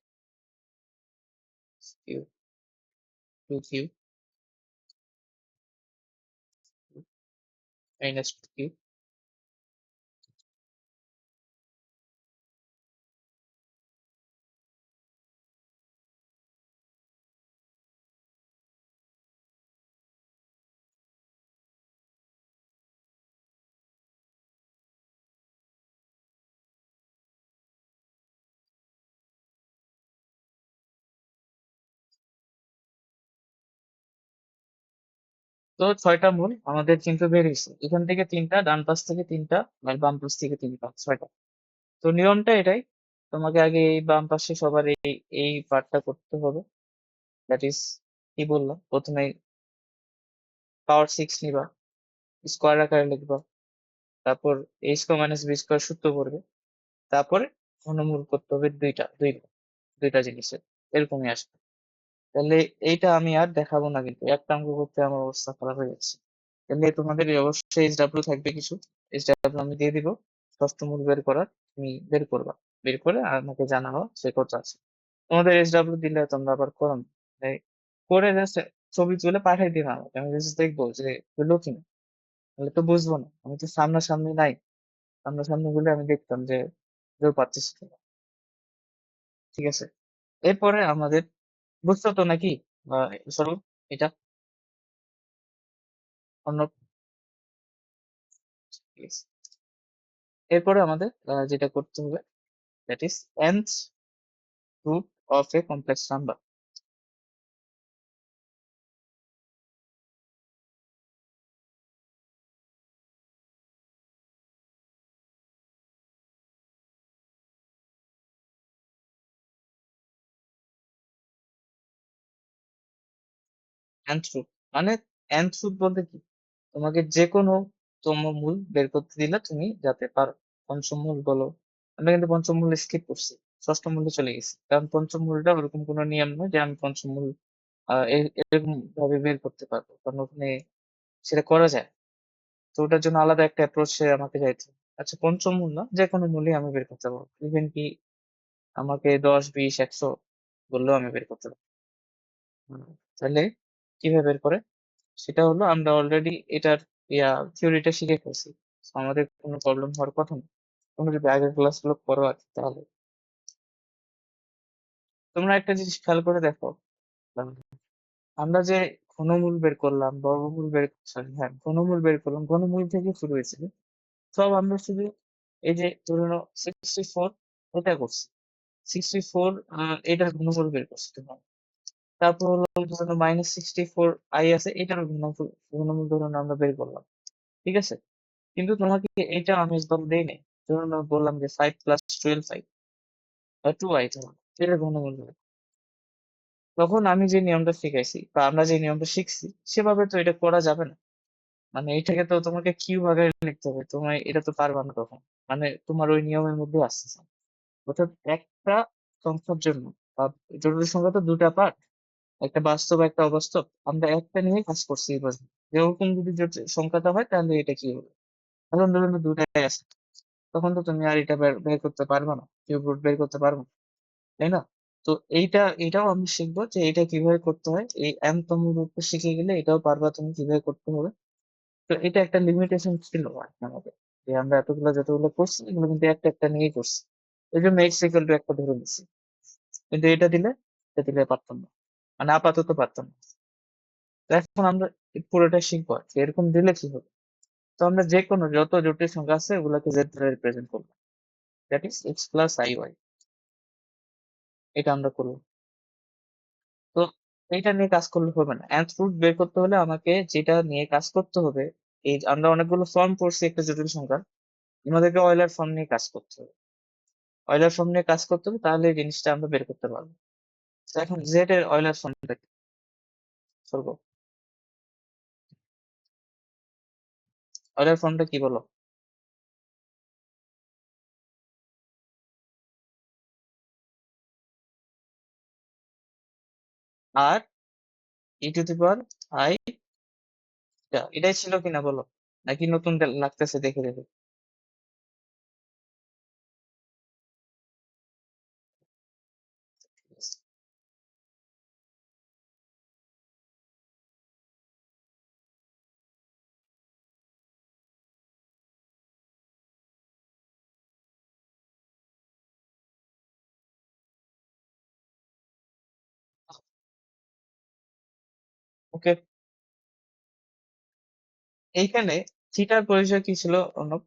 কিউব 2³ -2³ তো 6টা মূল আমাদের কিন্তু বেরিয়েছে, এখান থেকে 3টা, ডান পাশ থেকে 3টা, আর বাম পাশ থেকে 3টা, 6টা। তো নিয়মটা এটাই, তোমাকে আগে এই বাম পাশে সবার এই পার্টটা করতে হবে, দ্যাট ইজ কি বললাম, প্রথমে পাওয়ার 6 নিবা, স্কোয়ার আকারে লিখবা, তারপর a² - b² সূত্র করবে, তারপরে ঘনমূল করতে হবে দুইটা জিনিসের, এরকমই আসবে। তাহলে এইটা আমি আর দেখাবো না, কিন্তু একটা অঙ্ক করতে আমার অবস্থা খারাপ হয়ে যাচ্ছে। তাহলে তোমাদের অবশ্যই SW থাকবে কিছু, SW আমি দিয়ে দিব, ষষ্ঠ মূল বের করার, তুমি বের করবা, বের করে আমাকে জানাও সে কত আছে। তোমাদের SW দিলে তোমরা আবার করো না। তাই করে জাস্ট ছবি তুলে পাঠাই দিবে আমাকে, আমি জাস্ট দেখবো যে হলো কিনা। তাহলে তো বুঝবো না, আমি তো সামনাসামনি নাই। সামনাসামনি হলে আমি দেখতাম যে কেউ পারতেছে কিনা। ঠিক আছে, এরপরে আমাদের বুঝছো তো নাকি সরু এটা অন্য। yes. এরপরে আমাদের যেটা করতে হবে, that is nth root of a complex number. nth root মানে nth root বলতে কি, তোমাকে যে কোনো তমমূল বের করতে দিলে তুমি যাতে পারো। পঞ্চম মূল বলো, আমরা কিন্তু পঞ্চম মূল স্কিপ করছি, ষষ্ঠ মূলে চলে গেছি, কারণ পঞ্চম মূলটা ওরকম কোনো নিয়ম নয় যে আমি পঞ্চম মূল এরকম ভাবে বের করতে পারবো, কারণ ওখানে সেটা করা যায়। তো ওটার জন্য আলাদা একটা অ্যাপ্রোচ আমাকে যাইতে হবে। আচ্ছা, পঞ্চম মূল না, যে কোনো মূলই আমি বের করতে পারবো, ইভেন কি আমাকে 10, 20, 100 বললেও আমি বের করতে পারবো। হুম, তাহলে কিভাবে বের করে, সেটা হলো আমরা অলরেডি এটার থিওরিটা শিখে ফেলছি। So, আমাদের কোনো প্রবলেম হওয়ার কথা না। তোমরা যদি আগের ক্লাসগুলো করো আর কি, তাহলে তোমরা একটা জিনিস খেয়াল করে দেখো, আহ, আমরা যে ঘনমূল বের করলাম, বর্গমূল বের, সরি হ্যাঁ ঘনমূল বের করলাম, ঘনমূল থেকে শুরু হয়েছিল সব। আমরা শুধু এই যে ধরে নাও 64 এটা করছি, 64 এটার ঘনমূল বের করছি তোমার। তারপর হলো ধরো -64 আছে, এটারও ঘনমূল, ঘনমূল ধরুন আমরা বের করলাম। ঠিক আছে, কিন্তু তোমাকে এটা আমি একদম দেই নাই। ধরুন আমি বললাম যে 5 + 12 বা 2i, এটা ঘনমূল হবে। তখন আমি যে নিয়মটা শিখাইছি বা আমরা যে নিয়মটা শিখছি, সেভাবে তো এটা করা যাবে না। মানে এটাকে তো তোমাকে কিউ ভাগে লিখতে হবে, তোমার এটা তো পারবা না তখন। মানে তোমার ওই নিয়মের মধ্যে আসছে না। অর্থাৎ একটা সংখ্যার জন্য বা জটিল সংখ্যা তো দুটা পার্ট, একটা বাস্তব একটা অবাস্তব, আমরা একটা নিয়ে কাজ করছি এবার। এরকম যদি জটিল সংখ্যাটা হয় তাহলে এটা কি হবে, এখন ধরুন দুটাই আছে, তখন তো তুমি আর এটা বের বের করতে পারবে না, কিউব রুট বের করতে পারবে না, তাই না? তো এটাও আমি শিখবো যে এটা কিভাবে করতে হয়, এই m তম রূপটা শিখে গেলে এটাও পারবা তুমি কিভাবে করতে হবে। তো এটা একটা লিমিটেশন ছিল আর কি আমাদের, যে আমরা এতগুলো যতগুলো করছি এগুলো কিন্তু একটা একটা নিয়েই করছি, এই জন্য এক্স ইকুয়াল টু একটা ধরে নিচ্ছি। কিন্তু এটা দিলে পারতাম না, মানে আপাতত পারতাম না। তো এখন আমরা এই পুরোটা শিখবো আর কি, এরকম দিলে কি হবে। তো আমরা যে কোনো যত জটিল সংখ্যা আছে ওগুলোকে জেড দ্বারা রিপ্রেজেন্ট করবো, that is x plus i y, এটা আমরা করবো। তো এইটা নিয়ে কাজ করলে হবে না, nth রুট বের করতে হলে আমাকে যেটা নিয়ে কাজ করতে হবে, এই আমরা অনেকগুলো ফর্ম পড়ছি একটা জটিল সংখ্যা, আমাদেরকে অয়লার ফর্ম নিয়ে কাজ করতে হবে। অয়লার ফর্ম নিয়ে কাজ করতে হবে, তাহলে এই জিনিসটা আমরা বের করতে পারবো। তো এখন জেড এর অয়লার ফর্মটা কি করবো, অয়লার ফর্মটা কি বলো? আর E to the power I, এটাই ছিল কিনা বলো, নাকি নতুন লাগতেছে দেখে দেখে? ওকে, এইখানে থিটার পরিচয় কি ছিল অর্ণব?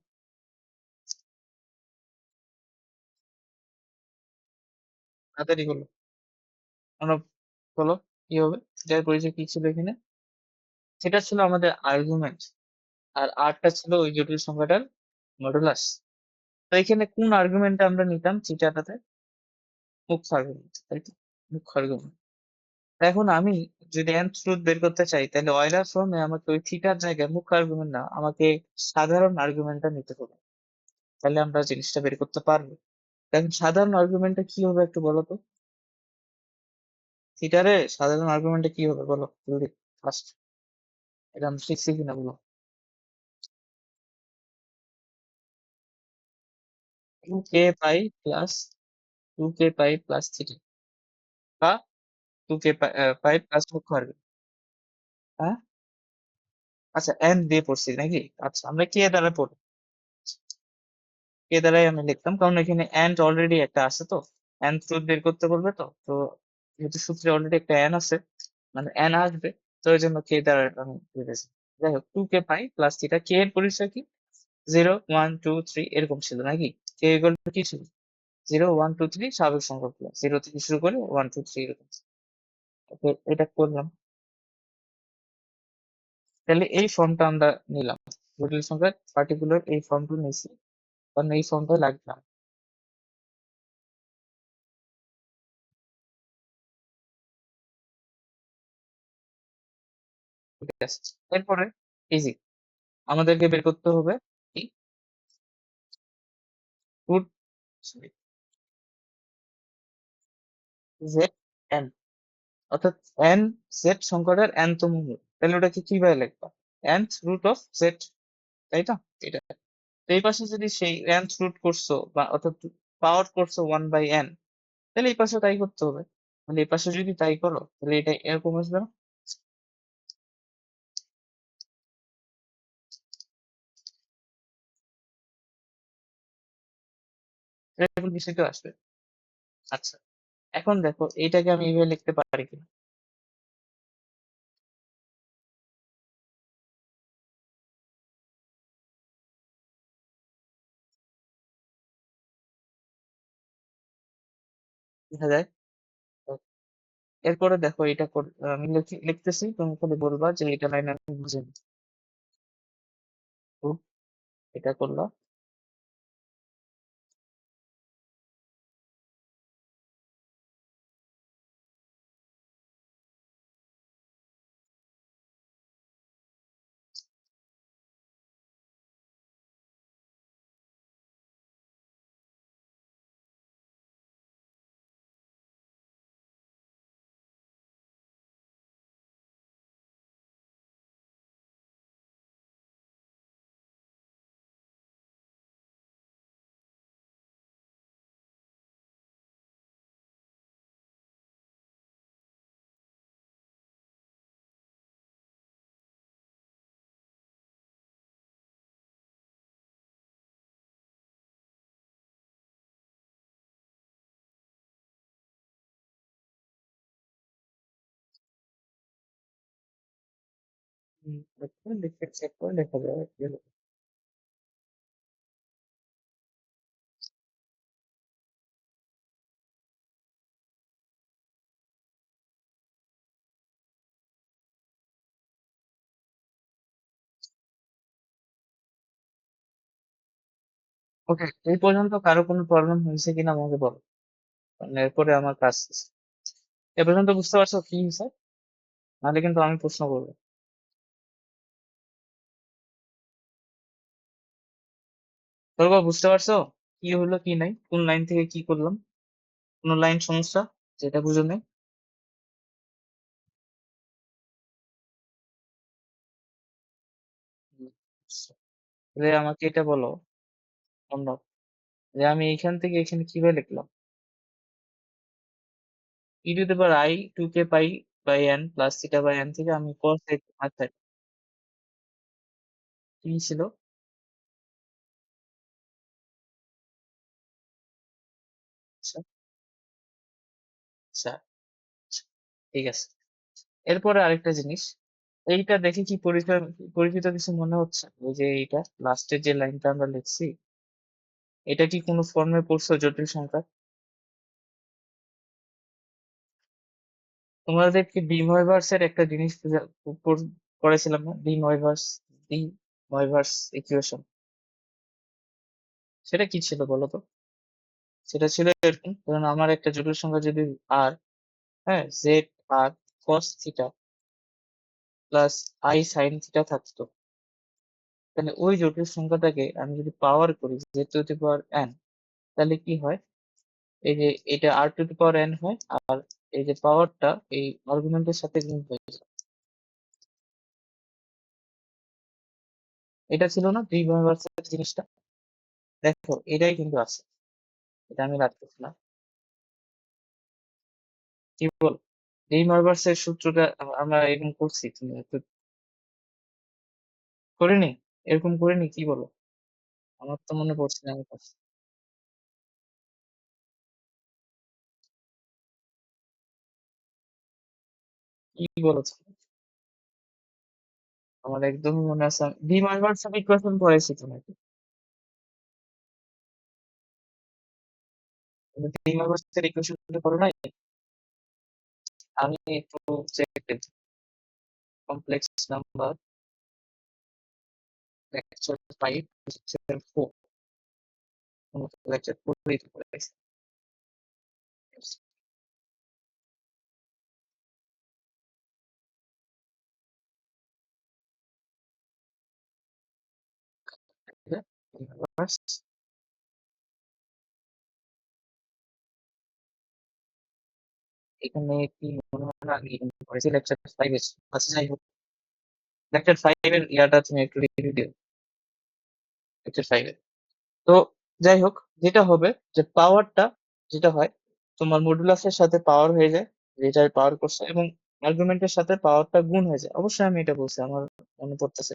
তাড়াতাড়ি বলো অর্ণব, বলো কি হবে, থিটার পরিচয় কি ছিল এখানে? থিটা ছিল আমাদের আর্গুমেন্ট, আর আরটা ছিল ওই জটিল সংখ্যাটার মডুলাস। তো এখানে কোন আর্গুমেন্টটা আমরা নিতাম থিটাটাতে? মুখ্য আর্গুমেন্ট, তাই তো, মুখ্য আর্গুমেন্ট। এখন আমি যদি nth রুট বের করতে চাই, তাহলে অয়লার ফর্মে আমাকে ওই থিটার জায়গায় মুখ্য আর্গুমেন্ট না, আমাকে সাধারণ আর্গুমেন্টটা নিতে হবে, তাহলে আমরা জিনিসটা বের করতে পারবো। এখন সাধারণ আর্গুমেন্টটা কি হবে একটু বলো তো, থিটারে সাধারণ আর্গুমেন্টটা কি হবে বলো জলদি, ফার্স্ট, এটা আমরা শিখছি কিনা বলো। 2k পাই প্লাস থিটা, বা 2k পাই প্লাস মুখ্য আর্গুমেন্ট। হ্যাঁ, আচ্ছা এন দিয়ে পড়ছি নাকি? আচ্ছা আমরা কে দ্বারা পড়ি, কে দ্বারাই আমি লিখতাম, কারণ এখানে এন্ড অলরেডি একটা আছে, তো এন ট্রুথ বের করতে বলবে, তো যেহেতু সূত্রে অলরেডি একটা এন আছে, মানে এন আসবে, তো ওই জন্য কে দ্বারা আমি লিখেছি। যাই হোক, two K pi plus theta, কে এর পরিচয় কি? 0 1 2 3 এরকম ছিল নাকি? কে ইকুয়াল টু কি ছিল? 0 1 2 3 স্বাভাবিক সংখ্যা গুলো, 0 থেকে শুরু করে 1 2 3 এরকম। ওকে, এটা করলাম। তাহলে এই ফর্মটা আমরা নিলাম, জটিল সংখ্যার পার্টিকুলার এই ফর্মটা নিয়েছি, কারণ এই ফর্মটা লাগলাম। ঠিক আছে, এরপরে ইজি আমাদেরকে বের করতে হবে কি, রুট জেড এন, অর্থাৎ এন জেড সংখ্যাটার এনতম রূট। তাহলে ওটাকে কিভাবে লিখবো? nth রুট অফ জেড, তাই তো? এটা, তো এই পাশে যদি সেই nth রুট করছো, বা অর্থাৎ পাওয়ার করছো 1/n, তাহলে এই পাশে তাই করতে হবে। মানে এই পাশে যদি তাই করো, তাহলে এটা এরকম আসবে না? এরকম বিষয় তো আসবে। আচ্ছা, এখন দেখো এইটাকে আমি এইভাবে লিখতে পারি কিনা। দেখা যায়। তো এরপরে দেখো এটা আমি লিখতেছি, তুমি খালি বলবা যে এটা লাইন আমি বুঝিনি। Good, এটা করলো। দেখো, লিখে চেক করে লেখা যাবে। ওকে, এই পর্যন্ত কারো কোনো প্রবলেম হয়েছে কিনা আমাকে বলো, কারণ এরপরে আমার কাজ শেষ। এ পর্যন্ত বুঝতে পারছো কি হিসাব? নাহলে কিন্তু আমি প্রশ্ন করবো। তোমরা বুঝতে পারছো কি হলো কি নাই, কোন লাইন থেকে কি করলাম? কোন লাইন সমস্যা যেটা বুঝো নাই? হুম, আচ্ছা। তাহলে আমাকে এটা বলো, অন্য, যে আমি এইখান থেকে এখানে কিভাবে লিখলাম? E to the power I 2k pi by N plus theta by N থেকে আমি cos x, আচ্ছা কি ছিল? আচ্ছা আচ্ছা আচ্ছা, ঠিক আছে। এরপরে আরেকটা জিনিস, এইটা দেখে কি পরিচয়, পরিচিত কিছু মনে হচ্ছে? ওই যে এইটা লাস্টের যে লাইনটা আমরা লিখছি, এটা কি কোনো ফর্মে পড়ছো জটিল সংখ্যা? তোমাদেরকে ডি ময়ভার্স এর একটা জিনিস করেছিলাম না, ডি ময়ভার্স ইকুয়েশন? সেটা কি ছিল বলো তো? সেটা ছিল এরকম, ধরুন আমার একটা জটিল সংখ্যা যদি আর, হ্যাঁ, Z r cos theta plus I sine theta থাকতো, তাহলে ওই জটিল সংখ্যাটাকে আমি যদি পাওয়ার করি Z to the power n, তাহলে কি হয়? এই যে এটা আর টু দি পাওয়ার এন হয়, আর এই যে পাওয়ারটা এই আর্গুমেন্টের সাথে গুণ হয়ে যায়। এটা ছিল না ডি ময়ভার্সের জিনিসটা? দেখো এটাই কিন্তু আছে, এটা আমি রাখতেছিলাম। কি বল? ডি মরবার্সের সূত্রটা আমরা এরকম করছি, তুমি একটু করিনি? এরকম করিনি, কি বলো? আমার তো মনে পড়ছে না আমি করছি। কি বলেছো? আমার একদমই মনে আছে, ডি মরবার্সের ইকুয়েশন পড়েছি তোমাকে। তুমি ডি মরবার্সের ইকুয়েশনটা পড়ো নাই? আমি একটু check, complex number lecture 5 lecture 4 lecture 4 এই তো পড়েছি। এখানে কি মনে হয় না আমি এখানে পড়েছি লেকচার 5 এর। আচ্ছা যাই হোক, লেকচার 5 এর ইয়াটা তুমি একটু রিভিউ দিও, লেকচার 5 এর। তো যাই হোক, যেটা হবে যে পাওয়ারটা যেটা হয়, তোমার মডুলাসের সাথে পাওয়ার হয়ে যায়, যেটার পাওয়ার করছে, এবং আর্গুমেন্টের সাথে পাওয়ারটা গুণ হয়ে যায়। অবশ্যই আমি এটা বলছি, আমার মনে পড়তেছে।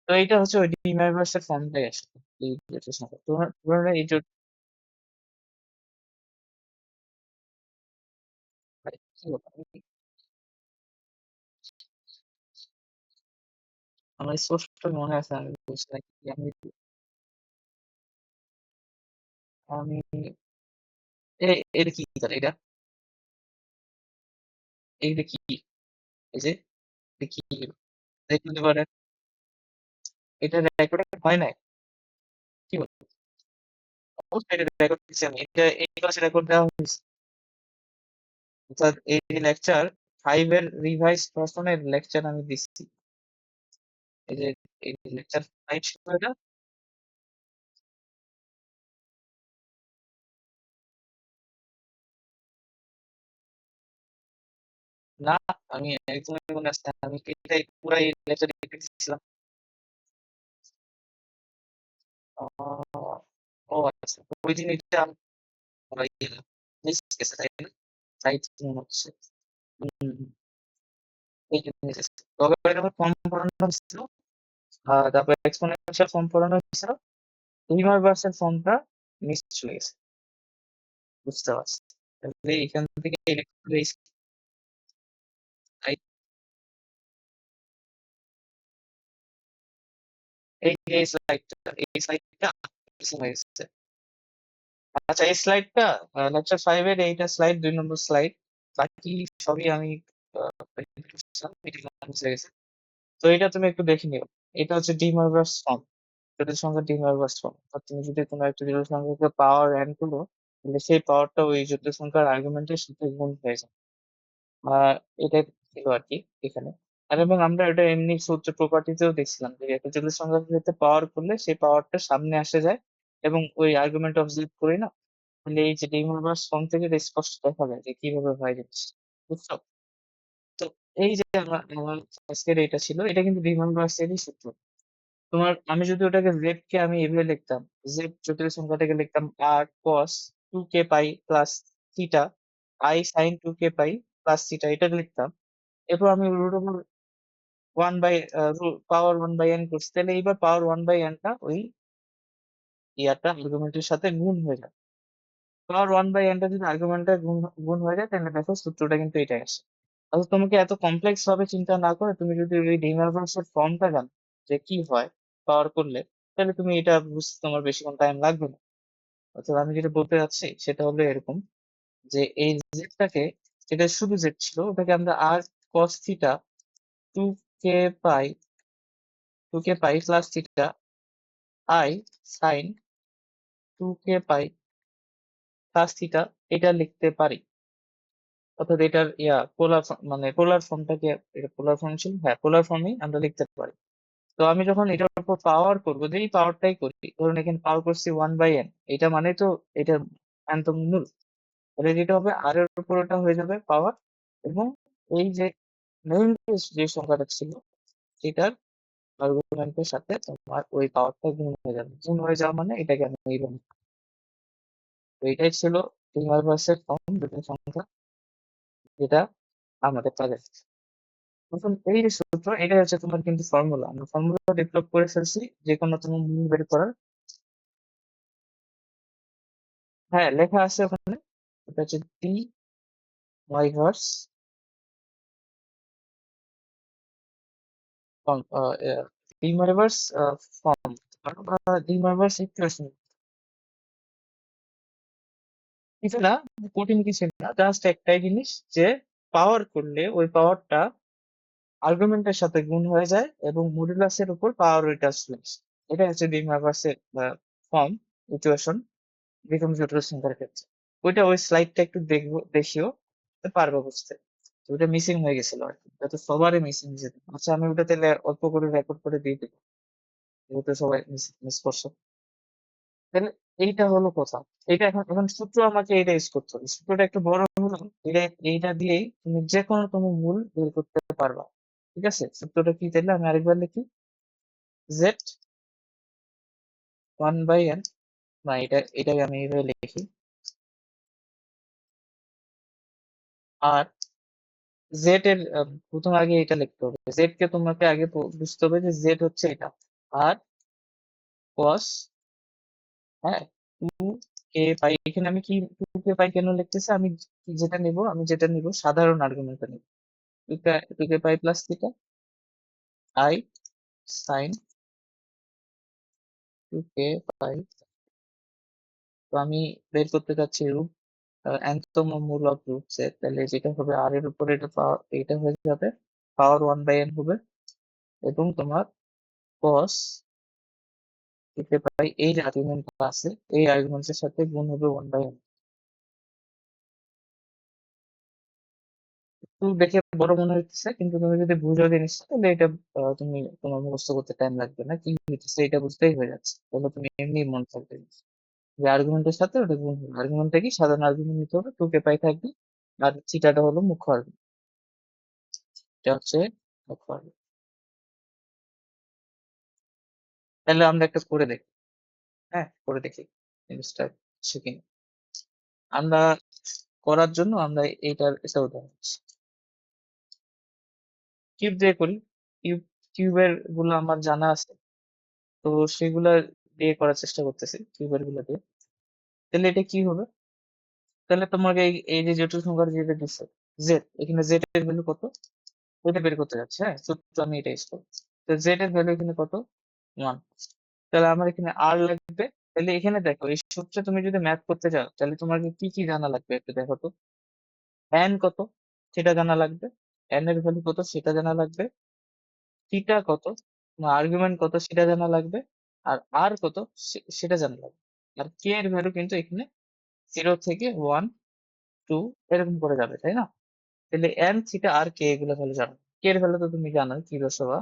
তো এটা হচ্ছে ওই ডি ইনভার্সের ফর্মটাই আসলে এই জটিল সংখ্যা। তোমরা এই কি বলবো? আমার স্পষ্ট মনে আছে, আমি বলছিলাম কি, আমি এটা কি তাহলে, এটা কি, এই যে এটা কি, দেখতে পারে, এটা রেকর্ড হয় নাই? কি বল? অবশ্যই এটা রেকর্ড দিচ্ছি আমি, এটা এই ক্লাসে রেকর্ড দেওয়া হয়েছে। অর্থাৎ এই লেকচার 5 এর রিভাইজ ভার্সনের লেকচার আমি দিচ্ছি। এই যে এই লেকচার 5 ছিল এটা। না, আমি একদমই মনে আছে, আমি এটাই পুরাই লেকচার দিচ্ছিলাম। ও আচ্ছা, ওই জিনিসটা আমরা মিস গেছে, তাই না? তাই তো মনে হচ্ছে। হুম, এই জিনিস আছে। তবে যখন ফর্ম পড়ানো হচ্ছিল, তারপর এক্সপোনেনশিয়াল ফর্ম পড়ানো হচ্ছিল, ইউনিভার্সাল ফর্মটা মিস চলে গেছে, বুঝতে পারছি। তাহলে এখান থেকে এই স্লাইডটা হয়ে গেছে। আচ্ছা, এই স্লাইডটা লেকচার 5 এর এইটা স্লাইড 2 নম্বর স্লাইড। বাকি সবই আমি মুছে গেছে। তো এটা তুমি একটু দেখে নিও। এটা হচ্ছে ডি মরবার্স ফর্ম, জটিল সংখ্যা ডি মরবার্স ফর্ম। আর তুমি যদি কোনো একটা জটিল সংখ্যাকে পাওয়ার এন করো, তাহলে সেই পাওয়ারটা ওই জটিল সংখ্যার আর্গুমেন্টের সাথে গুণ হয়ে যায়। আহ এটাই ছিল আর কি এখানে। আর এবং আমরা এটা এমনি সূত্র প্রপার্টিতেও দেখছিলাম যে একটা জটিল সংখ্যার সাথে পাওয়ার করলে সেই পাওয়ারটা সামনে আসে যায়, এবং ওই আর্গুমেন্ট অবজেক্ট করি না, তাহলে এই যে ডি মরবার্স ফর্ম থেকে এটা স্পষ্ট দেখা যায় যে কিভাবে হয় জিনিস, বুঝছো? তো এই যে আমার আজকের এটা ছিল, এটা কিন্তু ডি মরবার্সেরই সূত্র। তোমার আমি যদি ওটাকে জেড কে আমি এভাবে লিখতাম, জেড জটিল সংখ্যাটাকে লিখতাম আর কস 2k pi plus theta I sine 2k pi plus theta, এটা লিখতাম। এরপর আমি root over 1 by power 1/n করছি, তাহলে এইবার পাওয়ার 1/nটা ওই ইয়াটা আর্গুমেন্টের সাথে গুণ হয়ে যায়। পাওয়ার 1/nটা যদি আর্গুমেন্টটা গুণ গুণ হয়ে যায়, তাহলে দেখো সূত্রটা কিন্তু এটাই আসে। আচ্ছা, তোমাকে এত কমপ্লেক্স ভাবে চিন্তা না করে তুমি যদি ওই ডিমার্ভাসের ফর্মটা জানো যে কি হয় পাওয়ার করলে, তাহলে তুমি এটা বুঝতে তোমার বেশিক্ষণ টাইম লাগবে না। অর্থাৎ আমি যেটা বলতে চাচ্ছি সেটা হলো এরকম, যে এই জেডটাকে, যেটা শুধু জেড ছিল, ওটাকে আমরা R cos theta two K pi 2k pi plus theta I sine 2k pi plus theta, এটা লিখতে পারি। অর্থাৎ এটার পোলার, মানে পোলার ফর্মটাকে, এটা পোলার ফর্ম ছিল, হ্যাঁ পোলার ফর্মেই আমরা লিখতে পারি। তো আমি যখন এটার উপর পাওয়ার করবো, যেই পাওয়ারটাই করি, ধরুন এখানে পাওয়ার করছি 1/n, এটা মানে তো এটা একদম মূল, তাহলে যেটা হবে আর এর উপর ওটা হয়ে যাবে পাওয়ার, এবং এই যে মেইন যে সংখ্যাটা ছিল সেটার আর্গুমেন্টের সাথে তোমার ওই পাওয়ারটা গুণ হয়ে যাবে। গুণ হয়ে যাওয়া মানে এটাকে আমি এইভাবে, তো এটাই ছিল ইনভার্সের ফর্ম, দুটো সংখ্যা যেটা আমাদের কাজে। এখন এই যে সূত্র, এটা হচ্ছে তোমার কিন্তু ফর্মুলা। আমরা ফর্মুলা ডেভেলপ করে ফেলছি যে কোনো তোমার মূল বের করার। হ্যাঁ, লেখা আছে ওখানে। এটা হচ্ছে টি মাইভার্স ফর্ম, টি মাইভার্স ফর্ম বা টি মাইভার্স ইকুয়েশন। কিছু না, কঠিন কিছু না, জাস্ট একটাই জিনিস যে পাওয়ার করলে ওই পাওয়ারটা আর্গুমেন্টের সাথে গুণ হয়ে যায় এবং মডুলাসের উপর পাওয়ার ওইটা স্ল্যাশ। এটা হচ্ছে ডি মাইভার্সের ফর্ম ইকুয়েশন দ্বিঘন জটিল সংখ্যার ক্ষেত্রে। ওইটা ওই স্লাইডটা একটু দেখবো, দেখিও, তো পারবো বুঝতে। তো ওটা মিসিং হয়ে গেছিল আর কি, যাতে সবারই মিসিং যেত। আচ্ছা, আমি ওটা তাহলে অল্প করে রেকর্ড করে দিয়ে দেবো, যেহেতু সবাই মিস করছো। তাহলে এইটা হলো কথা। এটা এখন এখন সূত্র আমাকে এটা ইউজ করতে হবে। সূত্রটা একটু বড় হলো, এটা এইটা দিয়েই তুমি যে কোনো তুমি মূল বের করতে পারবা। ঠিক আছে, সূত্রটা কি তাহলে আমি আরেকবার লিখি। জেড ওয়ান বাই এন, না এটাকে আমি এইভাবে লিখি। আর জেড এর প্রথম আগে এটা লিখতে হবে, জেড কে তোমাকে আগে বুঝতে হবে যে জেড হচ্ছে এটা। আর কস, হ্যাঁ, টু কে পাই। এখানে আমি কি টু কে পাই কেন লিখতেছি, আমি যেটা নিব সাধারণ আর্গুমেন্টটা নিব। Two K pi plus theta I sine two K pi. তো আমি বের করতে চাচ্ছি রুট nতম মূল অফ রুট জেড, তাহলে যেটা হবে আর এর উপরে এটা এটা হয়ে যাবে পাওয়ার ওয়ান বাই এন হবে। এবং তোমার কস দিতে পাই, এই যে আর্গুমেন্টটা আছে এই আর্গুমেন্টের সাথে গুণ হবে ওয়ান বাই এন। একটু দেখে বড় মনে হচ্ছে, কিন্তু তুমি যদি বুঝো জিনিসটা তাহলে এটা তুমি তোমার মুখস্থ করতে টাইম লাগবে না, কি হচ্ছে এটা বুঝতেই হয়ে যাচ্ছে। তাহলে তুমি এমনি মনে থাকবে যে আর্গুমেন্টের সাথে ওটা গুণ হবে। আর্গুমেন্টটা কি, সাধারণ আর্গুমেন্ট নিতে হবে, টু কে পাই থাকবে। আর থিটাটা হলো মুখ্য আর্গুমেন্ট, এটা হচ্ছে মুখ্য আর্গুমেন্ট। তাহলে আমরা একটা করে দেখি। হ্যাঁ, করে দেখি জিনিসটা শিখি। আমরা করার জন্য আমরা এইটার এটা উদাহরণ দিচ্ছি। কিউব দিয়ে করি। কিউবের গুলো আমার জানা আছে, তো সেগুলা দিয়ে করার চেষ্টা করতেছি, কিউবের গুলো দিয়ে। তাহলে এটা কি হবে, তাহলে তোমাকে এই যে জটিল সংখ্যার যেটা দিচ্ছে জেড, এখানে জেড এর ভ্যালু কত, এটা বের করতে যাচ্ছে। হ্যাঁ, সূত্র আমি এটা ইউজ করবো। তো জেড এর ভ্যালু এখানে কত, ওয়ান। তাহলে আমার এখানে আর লাগবে। তাহলে এখানে দেখো, এই সূত্রে তুমি যদি ম্যাথ করতে চাও তাহলে তোমাকে কি কি জানা লাগবে একটু দেখো তো। এন কত সেটা জানা লাগবে, এন এর ভ্যালু কত সেটা জানা লাগবে, থিটা কত, আর্গুমেন্ট কত সেটা জানা লাগবে, আর আর কত সেটা জানা লাগবে। আর কে এর ভ্যালু কিন্তু এখানে 0 থেকে 1 2 এরকম করে যাবে, তাই না? তাহলে এন থিটা আর কে এগুলো ভ্যালু জানো। কে এর ভ্যালু তো তুমি জানো কি দশবা,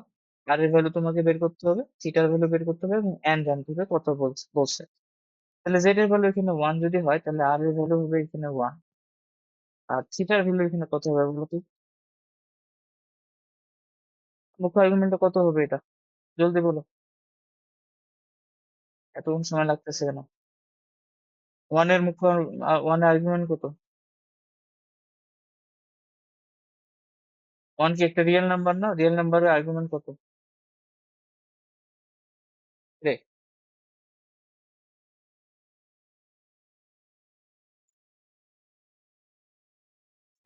আর এর ভ্যালু তোমাকে বের করতে হবে, থিটার ভ্যালু বের করতে হবে, এবং এন জানতে হবে কত বলছে। তাহলে জেড এর ভ্যালু এখানে 1 যদি হয় তাহলে আর এর ভ্যালু হবে এখানে 1। আর থিটার ভ্যালু এখানে কত হবে বলো তো? মুখ্য আর্গুমেন্টটা কত হবে এটা, জলদি বলো, এতক্ষণ সময় লাগতেছে কেন? ওয়ান এর মুখ্য, ওয়ান এর আর্গুমেন্ট কত? ওয়ান কি একটা রিয়েল নাম্বার না? রিয়েল নাম্বারের আর্গুমেন্ট কত রে?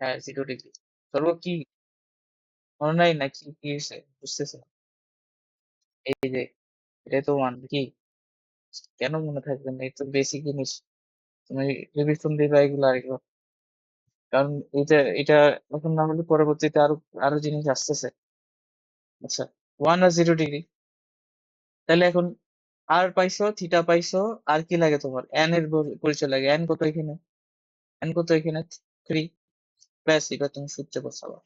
হ্যাঁ, 0 ডিগ্রি। সর্ব কি মনে নাই না, কি কি হয়েছে বুঝতেছে না। এই যে এটা তো ওয়ান কি, কেন মনে থাকবে না? এই তো বেসিক জিনিস, তুমি রিভিশন দিবা এগুলো আরেকবার। কারণ এটা এখন না হলে পরবর্তীতে আরো আরো জিনিস আসতেছে। আচ্ছা, 1 আর 0 ডিগ্রি। তাহলে এখন আর পাইছো, থিটা পাইছো, আর কি লাগে তোমার? এন এর পরিচয় লাগে। এন কত এখানে? এন কত এখানে? 3। ব্যাস, এটা তুমি সূত্রে বসাবা।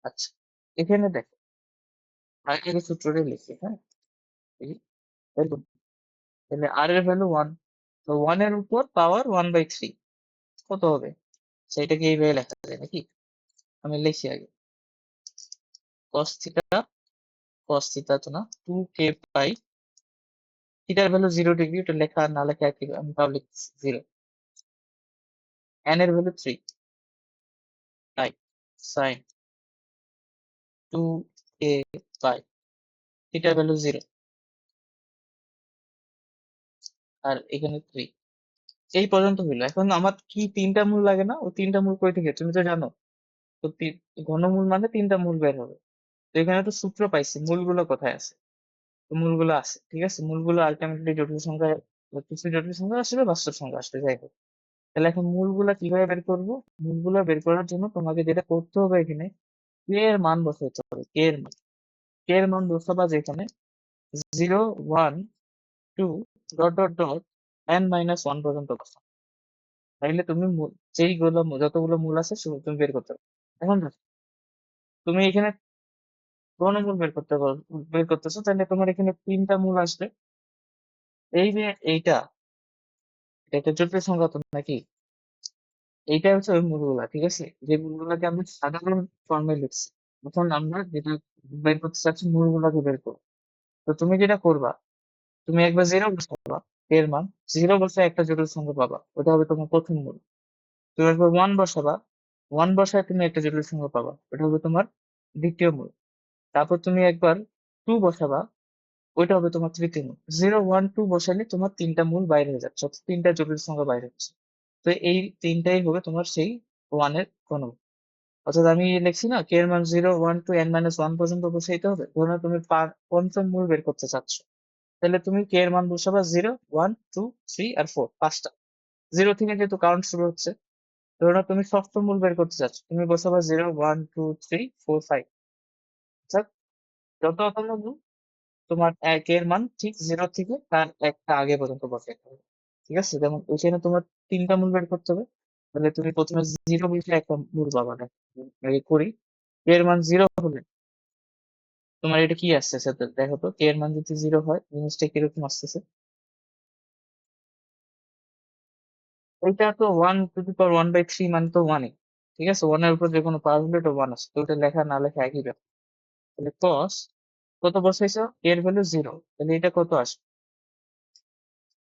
আচ্ছা, এখানে দেখো, আগের সূত্রটাই লিখি। হ্যাঁ, এই এরকম। তাহলে আর এর ভ্যালু 1, তো 1 এর উপর পাওয়ার 1/3 কত হবে? সেটাকে এইভাবে লেখা যায় নাকি? আমি লিখি আগে। cos থিটা, cos থিটা তো না, 2 k পাই। থিটার ভ্যালু 0 ডিগ্রি, ওটা লেখা আর না লেখা একই, আমি তাও লিখছি 0। এন এর value 3। Sine 2a by theta value 0 আর এখানে 3 এই পর্যন্ত হইলো। এখন আমার কি তিনটা মূল লাগে না? ওই তিনটা মূল কই থেকে তুমি তো জানো। তো ঘনমূল মানে তিনটা মূল বের হবে। তো এখানে তো সূত্র পাইছি, মূলগুলো কোথায় আছে? তো মূলগুলো আছে, ঠিক আছে। মূলগুলো আলটিমেটলি জটিল সংখ্যায়, কিছু জটিল সংখ্যা আসবে, বাস্তব সংখ্যা আসবে, যাই হোক। তাহলে এখন মূলগুলা কিভাবে বের করবো? মূলগুলা বের করার জন্য তোমাকে যেটা করতে হবে, এখানে কে এর মান বসাইতে হবে। কে এর মান বসাবা যেখানে 0 1 2 ডট ডট ডট n-1 পর্যন্ত বসাও। তাইলে তুমি যেইগুলো যতগুলো মূল আছে সেগুলো তুমি বের করতে পারবে। এখন দেখো, তুমি এখানে ঘনমূল বের করতেছো, তাহলে তোমার এখানে তিনটা মূল আসবে। এই যে এইটা, এটা একটা জটিল সংখ্যা তো নাকি? এইটা হচ্ছে ওই মূলগুলা, ঠিক আছে, যে মূলগুলাকে আমরা সাধারণ ফর্মে লিখছি। এখন আমরা যেটা বের করতে চাচ্ছি, মূলগুলাকে বের করবো। তো তুমি যেটা করবা, তুমি একবার 0 বসাবা, এর মান 0 বসায় একটা জটিল সংখ্যা পাবা, ওটা হবে তোমার প্রথম মূল। তুমি একবার 1 বসাবা, 1 বসায় তুমি একটা জটিল সংখ্যা পাবা, ওটা হবে তোমার দ্বিতীয় মূল। তারপর তুমি একবার 2 বসাবা, ওইটা হবে তোমার তৃতীয় মূল। 0 1 2 বসালে তোমার তিনটা মূল বাইরে হয়ে যাচ্ছে, অর্থাৎ তিনটা জটিল সংখ্যা বাইরে হচ্ছে। তো এই তিনটাই হবে তোমার সেই 1 এর ঘনমূল। অর্থাৎ আমি লিখছি না, কে এর মান 0 1 2 n-1 পর্যন্ত বসাইতে হবে। ধরো তুমি পঞ্চম মূল বের করতে চাচ্ছ, তাহলে তুমি কে এর মান বসাবা 0 1 2 3 আর 4, পাঁচটা। 0 থেকে যেহেতু কাউন্ট শুরু হচ্ছে, ধরো না তুমি ষষ্ঠ মূল বের করতে চাচ্ছ, তুমি বসাবা 0 1 2 3 4 5। অর্থাৎ যততম মূল, তোমার একের মান ঠিক 0 থেকে তার একটা আগে পর্যন্ত বসাইতে হবে। ঠিক আছে, যেমন এখানে তোমার তিনটা মূল বের করতে হবে। তাহলে তুমি প্রথমে 0 বসে একটা মূল পাবা না, আগে করি। এর মান 0 হলে তোমার এটা কি আসতেছে? তো দেখো তো, কে এর মান যদি 0 হয়, জিনিসটা কিরকম আসতেছে? ওইটা তো 1 টু দি পাওয়ার 1/3, মানে তো 1 ঠিক আছে, 1 এর উপর যে কোনো পাওয়ার হলে এটা 1 আসে, তো ওটা লেখা না লেখা একই ব্যাপার। তাহলে cos কত বসাইছো? এর ভ্যালু 0, তাহলে এটা কত আসবে?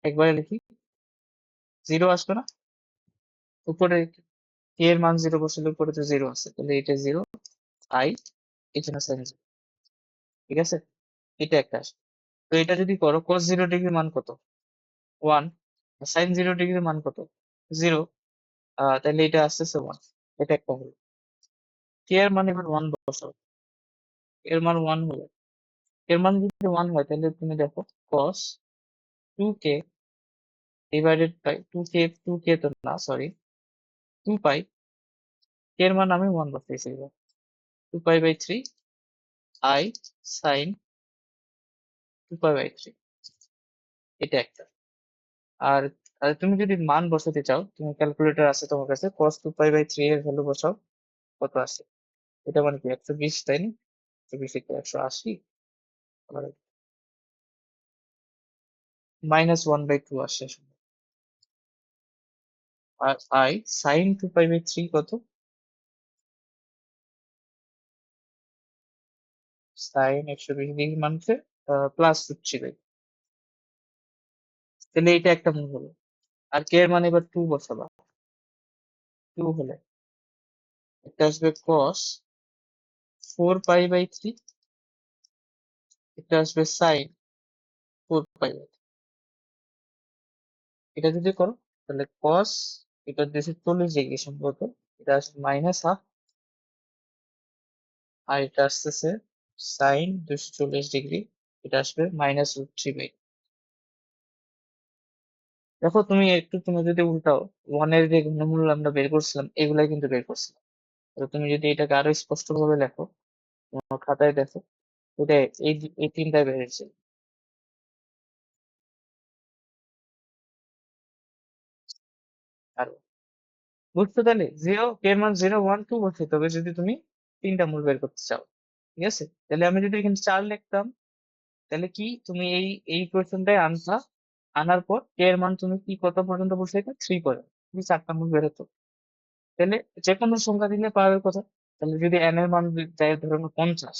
একবারে লিখি, 0 আসবে না? উপরে কে এর মান 0 বসালে উপরে তো 0 আছে, তাহলে এটা 0 আই, এখানে সাইন 0, ঠিক আছে। এটা একটা আসবে। তো এটা যদি করো, cos 0 ডিগ্রির মান কত? 1। সাইন 0 ডিগ্রির মান কত? 0। তাহলে এটা আসতেছে 1। এটা একটা হলো। কে এর মান এবার 1 বসাও, এর মান 1 হলো। এর মান যদি 1 হয়, তাহলে তুমি দেখো cos 2k divided by 2k তো না, সরি, 2 পাই। এর মান আমি 1 বসাইছি এবার, 2 পাই/3 আই সাইন 2 পাই/3। এটা একটা। আর আর তুমি যদি মান বসাতে চাও, তুমি ক্যালকুলেটর আছে তোমার কাছে, cos 2 পাই/3 এর ভ্যালু বসাও, কত আসে? এটা মানে কি 120, তাই না? 120 থেকে 180, -1/2 আসে। আর আই সাইন 2 পাই/3 কত? সাইন 120 ডিগ্রি মানছে +50/, তাহলে এটা একটা মূল হলো। আর কে এর মানে এবার 2 বসাবা, 2 হলে এটা আসবে cos 4 পাই/3, এটা আসবে সাইন 4 পাই/3। এটা যদি করো, তাহলে cos, এটা 240 ডিগ্রি সম্ভবত, এটা আসবে -1/2, আর এটা আসতেছে সাইন 240 ডিগ্রি, এটা আসবে -√3/। দেখো তুমি একটু, তুমি যদি উল্টাও, 1 এর যে ঘনমূল আমরা বের করছিলাম, এগুলাই কিন্তু বের করছিলাম। তো তুমি যদি এটাকে আরো স্পষ্ট ভাবে লেখো, তোমার খাতায় দেখো, এটা এই তিনটায় বেরিয়েছে। আর বুঝছো, তাহলে 0 এর মান 0 1 2 বসাইতে হবে যদি তুমি তিনটা মূল বের করতে চাও, ঠিক আছে। তাহলে আমি যদি এখানে 4 লিখতাম, তাহলে কি তুমি এই কোয়েশ্চেনটাই আনসা, আনার পর কে এর মান তুমি কি কত পর্যন্ত বসাইতে? 3 পর্যন্ত, তুমি 4টা মূল বের হতো। তাহলে যে কোনো সংখ্যা দিলে পাওয়ার কথা। তাহলে যদি n এর মান দেয় ধরুন 50,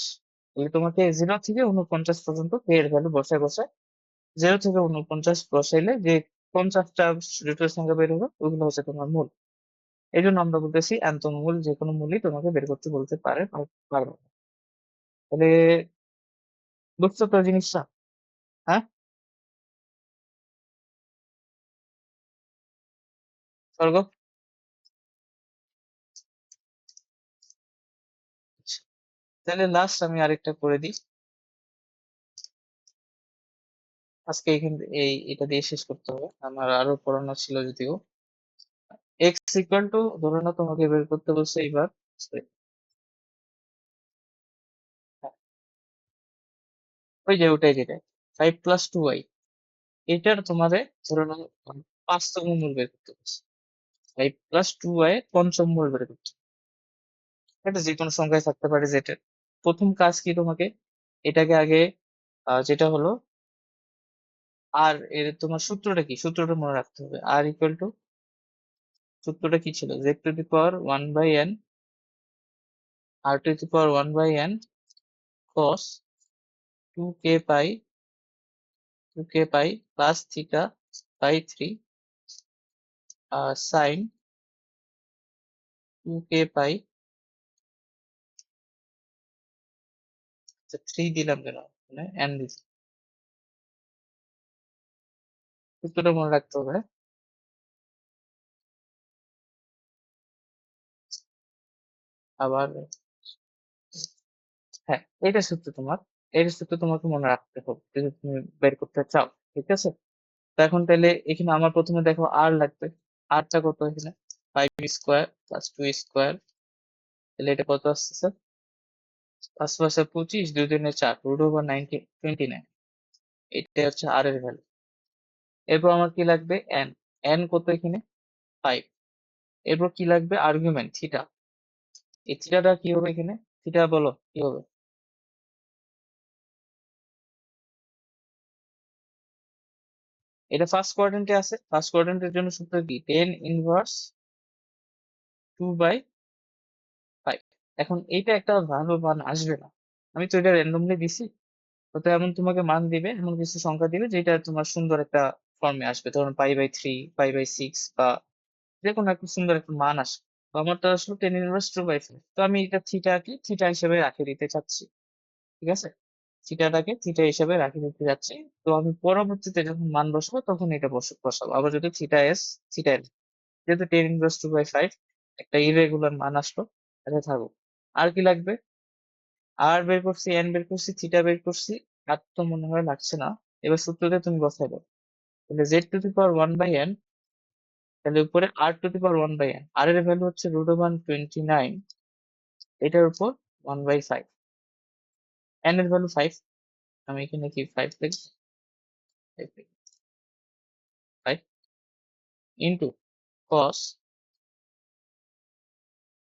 তাহলে তোমাকে 0 থেকে 49 পর্যন্ত কে এর ভ্যালু বসায় বসায়, 0 থেকে 49 বসাইলে যে 50টা জটিল সংখ্যা বের হবে, ওগুলো হচ্ছে তোমার মূল। এই জন্য আমরা বলতেছি nতম মূল যে কোনো মূলই তোমাকে বের করতে বলতে পারে বা পারবে না। তাহলে বুঝছো তো জিনিসটা? হ্যাঁ, স্বর্গ। আচ্ছা, তাহলে লাস্ট আমি আরেকটা করে দিই। আজকে এখান এটা দিয়ে শেষ করতে হবে, আমার আরো পড়ানো ছিল যদিও। এক্স ইকুয়াল টু, ধরে নাও তোমাকে বের করতে বলছে এইবার, sorry, হ্যাঁ, ওই যে ওটাই যেটা 5 + 2y, এটার তোমাদের ধরে নাও পাঁচতম মূল বের করতে বলছে। 5 + 2y পঞ্চম মূল বের করতে হবে। এটা যে কোনো সংখ্যায় থাকতে পারে যেটা। প্রথম কাজ কি তোমাকে, এটাকে আগে যেটা হলো আর এর তোমার সূত্রটা কি, সূত্রটা মনে রাখতে হবে। আর ইকুয়াল টু, সূত্রটা কি ছিল, z⁴ 1/n, r⁴ 1/n cos 2k pi, 2k pi plus theta by 3 sin 2k pi, 3 দিলাম কেন, মানে n দিলাম, সূত্রটা মনে রাখতে হবে। আবার হ্যাঁ, এটা সূত্র তোমার, এই সূত্র তোমাকে মনে রাখতে হবে যদি তুমি বের করতে চাও। ঠিক আছে, তো এখন তাহলে এখানে আমার প্রথমে দেখো আর লাগবে। আরটা কত এখানে, 5² + 2², তাহলে এটা কত আসতেছে, 5×5 = 25, 2×2 = 4, √90 29, এটা হচ্ছে আর এর ভ্যালু। এরপর আমার কি লাগবে, এন, এন কত এখানে 5। এরপর কি লাগবে, আর্গুমেন্ট থিটা। এই থিটাটা কি হবে এখানে, থিটা বলো কি হবে। এটা ফার্স্ট কোয়াড্রেন্টে আছে, ফার্স্ট কোয়াড্রেন্টের জন্য সূত্র কি, tan−2/5। এখন এইটা একটা ভালো মান আসবে না, আমি তো এটা র্যান্ডমলি দিছি, তো এমন তোমাকে মান দিবে, এমন কিছু সংখ্যা দিবে যেটা তোমার সুন্দর একটা ফর্মে আসবে, ধরুন π/3, π/6 বা যে কোনো একটা সুন্দর একটা মান আসবে। তো আমারটা আসলে tan−2/5, তো আমি এটা থিটাকে থিটা হিসেবে রাখে দিতে চাচ্ছি। ঠিক আছে, থিটাটাকে থিটা হিসেবে রাখে দিতে যাচ্ছি। তো আমি পরবর্তীতে যখন মান বসাবো তখন এটা বসাবো, আবার যদি থিটা এস, যেহেতু tan−2/5 একটা ইরেগুলার মান আসলো, এটা থাকুক। আর কি লাগবে, আর বের করছি, এন বের করছি, থিটা বের করছি, আর তো মনে হয় লাগছে না। এবার সূত্রতে তুমি বসাই দাও, তাহলে z⁴ 1/n, তাহলে উপরে r⁴ 1/n, আর এর ভ্যালু হচ্ছে √129, এটার উপর 1/5, n এর ভ্যালু 5, আমি এখানে কি 5 লিখছি, 5 into cos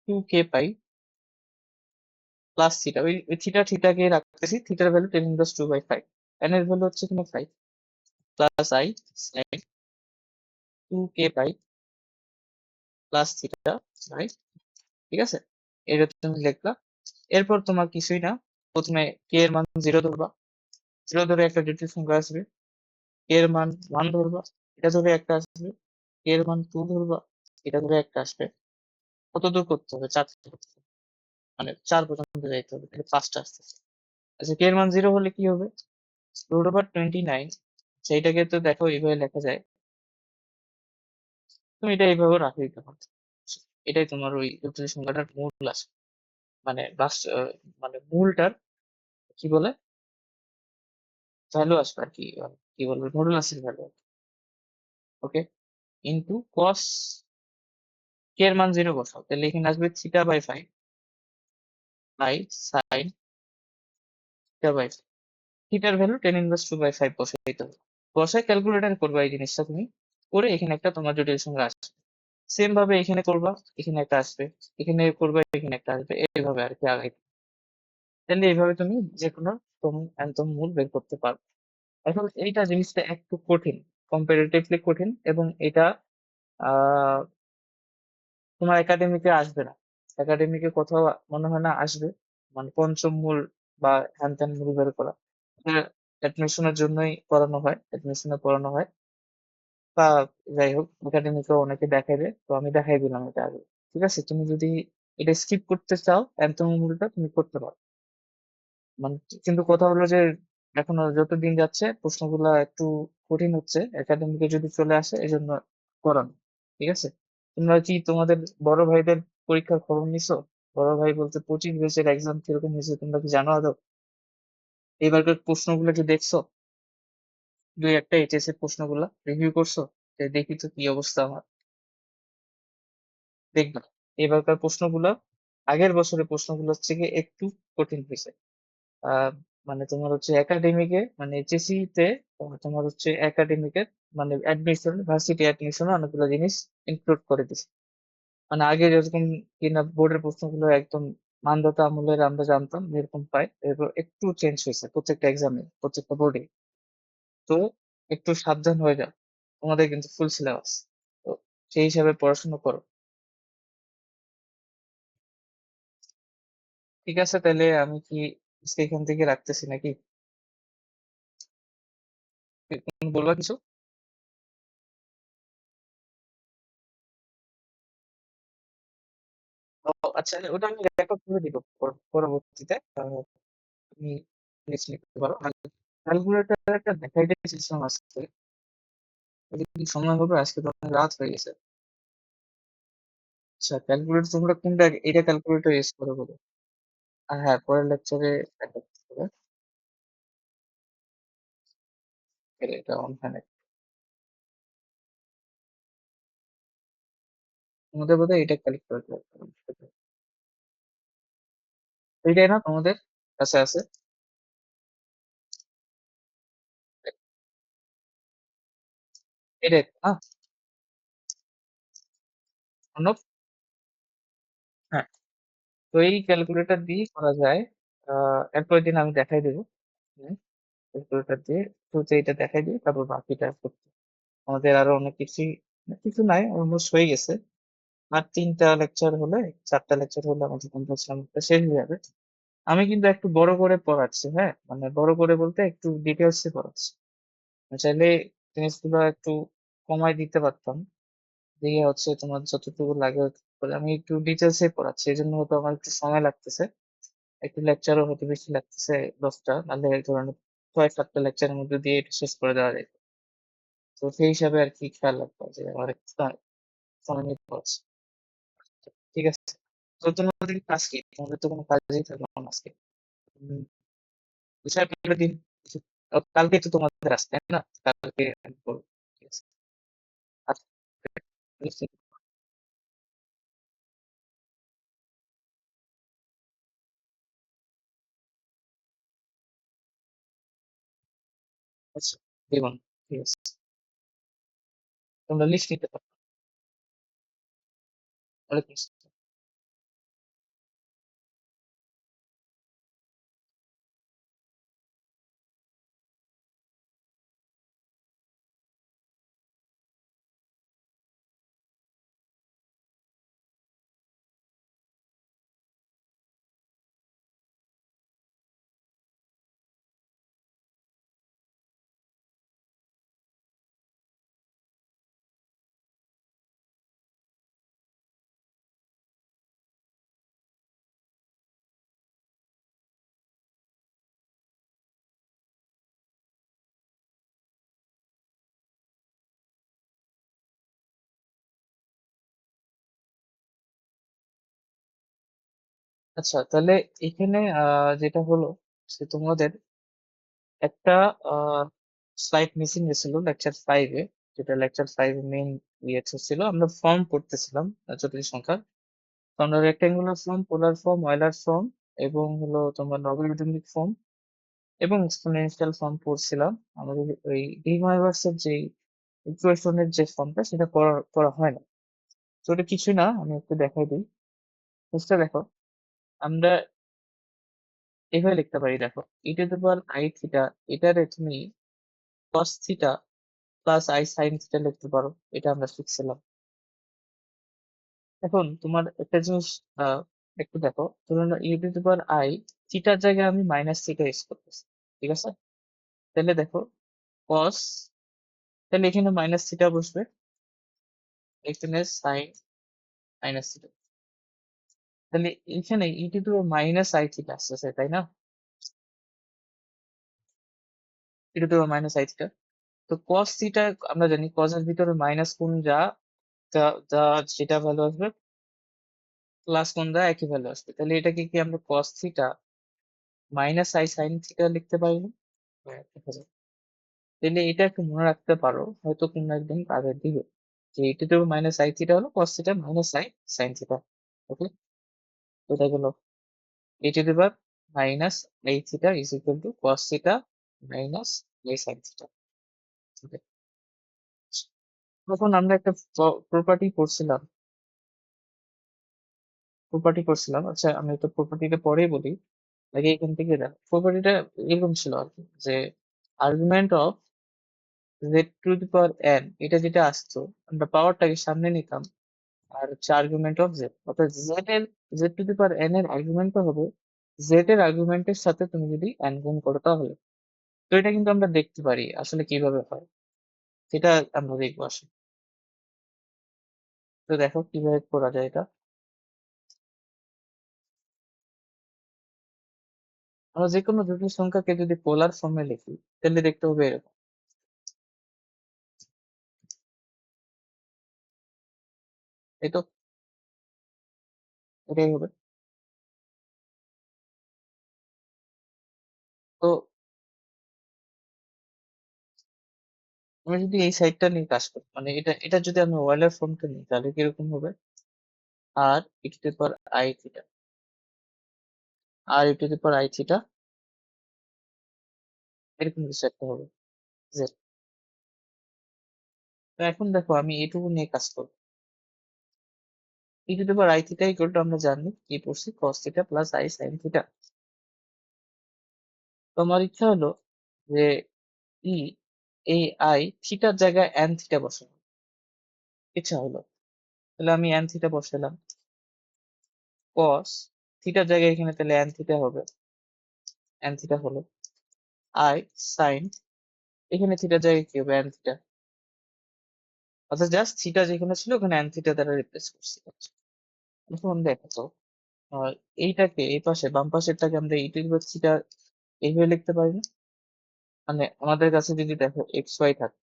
2k pi plus theta, ওই থিটাকে রাখতেছি, থিটার ভ্যালু tan−2/5, n এর ভ্যালু হচ্ছে এখানে 5, plus i sin 2k pi plus theta by, ঠিক আছে, এটা তুমি লিখলা। এরপর তোমার কিছুই না, প্রথমে কে এর মান 0 ধরবা, 0 ধরে একটা জটিল সংখ্যা আসবে, কে এর মান 1 ধরবা, এটা ধরে একটা আসবে, কে এর মান 2 ধরবা, এটা ধরে একটা আসবে। কত দূর করতে হবে, 4 করতে হবে, মানে 4 পর্যন্ত যাইতে হবে, তাহলে 5টা আসতেছে। আচ্ছা, কে এর মান 0 হলে কি হবে, √29, সেইটাকে তো দেখো এইভাবে লেখা যায়, তুমি এটা এইভাবে রাখে দিতে পারো। এটাই তোমার ওই জটিল সংখ্যাটার মূল আসবে, মানে মানে মূলটার কি বলে ভ্যালু আসবে আর কি, কি বলবো, মডুলাসের ভ্যালু। ওকে, ইন্টু কস কে এর মান 0 বসাও, তাহলে এখানে আসবে θ/5 বাই সাইন θ/5, থিটার ভ্যালু tan−2/5 বসাই দিতে হবে। বসায় ক্যালকুলেটর করবা এই জিনিসটা তুমি, করে এখানে একটা তোমার জটিল সংখ্যা আসবে। সেম ভাবে এখানে করবা, এখানে একটা আসবে, এখানে করবা, এখানে একটা আসবে, এইভাবে আর কি আগাই। তাহলে এইভাবে তুমি যে কোনো nতম মূল বের করতে পারবে। এখন এইটা জিনিসটা একটু কঠিন, কম্পারেটিভলি কঠিন, এবং এটা আহ তোমার একাডেমিকে আসবে না, একাডেমিকে কোথাও মনে হয় না আসবে, মানে পঞ্চম মূল বা হ্যান ত্যান মূল বের করা, অ্যাডমিশনের জন্যই পড়ানো হয়, অ্যাডমিশনে পড়ানো হয়। বা যাই হোক একাডেমিকে অনেকে দেখাইবে, তো আমি দেখাই দিলাম এটা আগে। ঠিক আছে, তুমি যদি এটা স্কিপ করতে চাও অ্যান্থোমোমিটা তুমি করতে পারো। মানে কিন্তু কথা হলো যে এখন যত দিন যাচ্ছে প্রশ্নগুলা একটু কঠিন হচ্ছে, একাডেমিকে যদি চলে আসে এই জন্য করানো। ঠিক আছে, তোমরা কি তোমাদের বড় ভাইদের পরীক্ষার খবর নিছো? বড় ভাই বলতে 25 ব্যাচের এক্সাম কিরকম হয়েছে তোমরা কি জানো আদৌ? এবারকার প্রশ্নগুলো কি দেখছো? দুই একটা এইচএস এর প্রশ্নগুলা রিভিউ করছো? যে দেখি তো কি অবস্থা আমার। দেখবা এবারকার প্রশ্নগুলো আগের বছরের প্রশ্নগুলো হচ্ছে গিয়ে একটু কঠিন হয়েছে। আহ মানে তোমার হচ্ছে একাডেমিকে মানে এইচএসসি তে তোমার হচ্ছে একাডেমিকের মানে অ্যাডমিশন ভার্সিটি অ্যাডমিশন অনেকগুলো জিনিস ইনক্লুড করে দিছে। মানে আগে যেরকম কিনা বোর্ডের প্রশ্নগুলো একদম মানদাতা আমলের আমরা জানতাম যেরকম পাই, এরপর একটু চেঞ্জ হয়েছে প্রত্যেকটা এক্সামে প্রত্যেকটা বোর্ডে। তো একটু সাবধান হয়ে যাও, তোমাদের কিন্তু ফুল সিলেবাস, তো সেই হিসাবে পড়াশোনা করো। ঠিক আছে, তাহলে আমি কি আজকে এখান থেকে রাখতেছি নাকি? তুমি বলবা কিছু? ও আচ্ছা, ওটা আমি রেকর্ড করে দিব পরবর্তীতে। তুমি লিস্ট লিখতে পারো। আর ক্যালকুলেটর একটা দেখাই সিস্টেম আছে, যদি কি সময় হবে, আজকে তো অনেক রাত হয়ে গেছে। আচ্ছা, ক্যালকুলেটর তোমরা কোনটা, এটা ক্যালকুলেটর ইউজ করো বলো? আর হ্যাঁ, পরের লেকচারে দেখা হবে। এটা অনলাইনে তোমাদের বোধহয় এটা ক্যালকুলেটর, এইটাই না তোমাদের কাছে আছে? এটাই তো না? অর্ণব? হ্যাঁ, তো এই ক্যালকুলেটর দিয়ে করা যায়। এরপরের দিন আমি দেখাই দেবো। ক্যালকুলেটর দিয়ে শুরুতে এটা দেখাই দিই, তারপর বাকিটা করতে। আমাদের আরো অনেক কিছুই, কিছু নাই, অলমোস্ট হয়ে গেছে। আর 3টা লেকচার হলে, 4টা লেকচার হলে আমাদের কম্পিউটার সায়েন্সটা শেষ হয়ে যাবে। আমি কিন্তু একটু বড় করে পড়াচ্ছি, হ্যাঁ, মানে বড় করে বলতে একটু ডিটেলসে পড়াচ্ছি। চাইলে জিনিসগুলো একটু কমায় দিতে পারতাম, দিয়ে হচ্ছে তোমার যতটুকু লাগে বলে আমি একটু ডিটেলসে পড়াচ্ছি, এই জন্য হয়তো আমার একটু সময় লাগতেছে। একটু লেকচারও হয়তো বেশি লাগতেছে, 10টা, নাহলে এই ধরনের 6-7টা লেকচারের মধ্যে দিয়ে এটা শেষ করে দেওয়া যায়। তো সেই হিসাবে আর কি খেয়াল রাখবো যে আমার একটু সময় নিয়ে পড়াচ্ছি। ঠিক আছে, তো তোমাদের কাজ কি? তোমাদের তো কোনো কাজই থাকলো না আজকে। উম, বিষয় পরের দিন কালকে তো তোমাদের আসছে তাই না? কালকে আমি বলবো। ঠিক আছে, আচ্ছা, নিশ্চয়ই। আচ্ছা, দেখুন, ঠিক আছে, তোমরা লিস্ট নিতে পারো। ওয়ালাইকুম আসসালাম। আচ্ছা, তাহলে এখানে যেটা হলো সে তোমাদের একটা স্লাইড মিসিং গেছিল লেকচার 5-এ, যেটা লেকচার 5 মেইন ইয়ে ছিল, আমরা ফর্ম পড়তেছিলাম জটিল সংখ্যা। তো আমরা rectangular form, polar form, Euler form এবং হলো তোমার লগারিদমিক ফর্ম এবং এক্সপোনেনশিয়াল ফর্ম পড়ছিলাম। আমাদের ওই ডি মাইভার্সের যে ইকুয়েশনের যে ফর্মটা সেটা পড়া পড়া হয় না। তো ওটা কিছুই না, আমি একটু দেখাই দিই। বুঝতে দেখো, আমরা এইভাবে লিখতে পারি, দেখো e⁻i θ, এটারে তুমি cos theta plus i sin theta লিখতে পারো, এটা আমরা শিখছিলাম। এখন তোমার একটা জিনিস আহ একটু দেখো, ধরুন e⁻i থিটার জায়গায় আমি মাইনাস থিটা ইউজ করতেছি। ঠিক আছে, তাহলে দেখো cos তাহলে এখানে মাইনাস থিটা বসবে, এখানে সাইন মাইনাস থিটা। তাহলে এখানে E to the minus I theta আসতেছে, তাই না? E to the minus I theta. তো কস থিটা আমরা জানি কস এর ভিতরে মাইনাস কোণ যা যা যা যেটা ভ্যালু আসবে প্লাস কোণ যা একই ভ্যালু আসবে। তাহলে এটাকে কি আমরা কস theta minus I sine theta লিখতে পারি না? হ্যাঁ, দেখা যায়। তাহলে এটা একটু মনে রাখতে পারো হয়তো কোনো একদিন কাজে দিবে, যে E to the minus I theta হলো cos theta minus I sine theta. Okay, এটা গেল e to the power minus I theta is equal to cos theta minus I sin theta. Okay. তখন আমরা একটা প্রপার্টি করছিলাম। আচ্ছা, আমি তো প্রপার্টিটা পরেই বলি, আগে এখান থেকে দেখ। প্রপার্টিটা এরকম ছিল আর কি, যে argument of Z to the power N, এটা যেটা আসতো আমরা পাওয়ারটাকে সামনে নিতাম, আর হচ্ছে আর্গুমেন্ট অফ জেড, অর্থাৎ Z to the power N এর আর্গুমেন্টটা হবে জেড এর আর্গুমেন্টের সাথে তুমি যদি এন গুণ করো তাহলে। তো এটা কিন্তু আমরা দেখতে পারি আসলে কিভাবে হয়, সেটা আমরা দেখবো আসলে। তো দেখো কিভাবে করা যায় এটা। আমরা যে কোনো জটিল সংখ্যাকে যদি পোলার ফর্মে লিখি তাহলে দেখতে হবে এরকম। এই তো এটাই হবে। তো আমি যদি এই সাইডটা নিয়ে কাজ করি, মানে এটা যদি আমি ওয়েলার ফর্মটা নিই তাহলে কিরকম হবে? R E to the power I theta, R E to the power I theta, এরকম কিছু একটা হবে জেড। তো এখন দেখো আমি এটুকু নিয়ে কাজ করবো। E to the power I theta equal to আমরা জানি কি পড়ছি, cos theta plus I sine theta. তো আমার ইচ্ছা হলো যে ই এই আই থিটার জায়গায় এন থিটা বসানো ইচ্ছা হলো। তাহলে আমি এন থিটা বসালাম, কস থিটার জায়গায় এখানে তাহলে এন থিটা হবে, এন থিটা হলো আই সাইন, এখানে থিটার জায়গায় কি হবে, এন থিটা। অর্থাৎ জাস্ট থিটা যেখানে ছিল ওখানে এন থিটা দ্বারা রিপ্লেস করছি। এখন দেখো তো, আহ, এইটাকে এই পাশে বাম পাশেরটাকে আমরা ই টু দি পাওয়ার থিটা এইভাবে লিখতে পারি না? মানে আমাদের কাছে যদি দেখো এক্স ওয়াই থাকে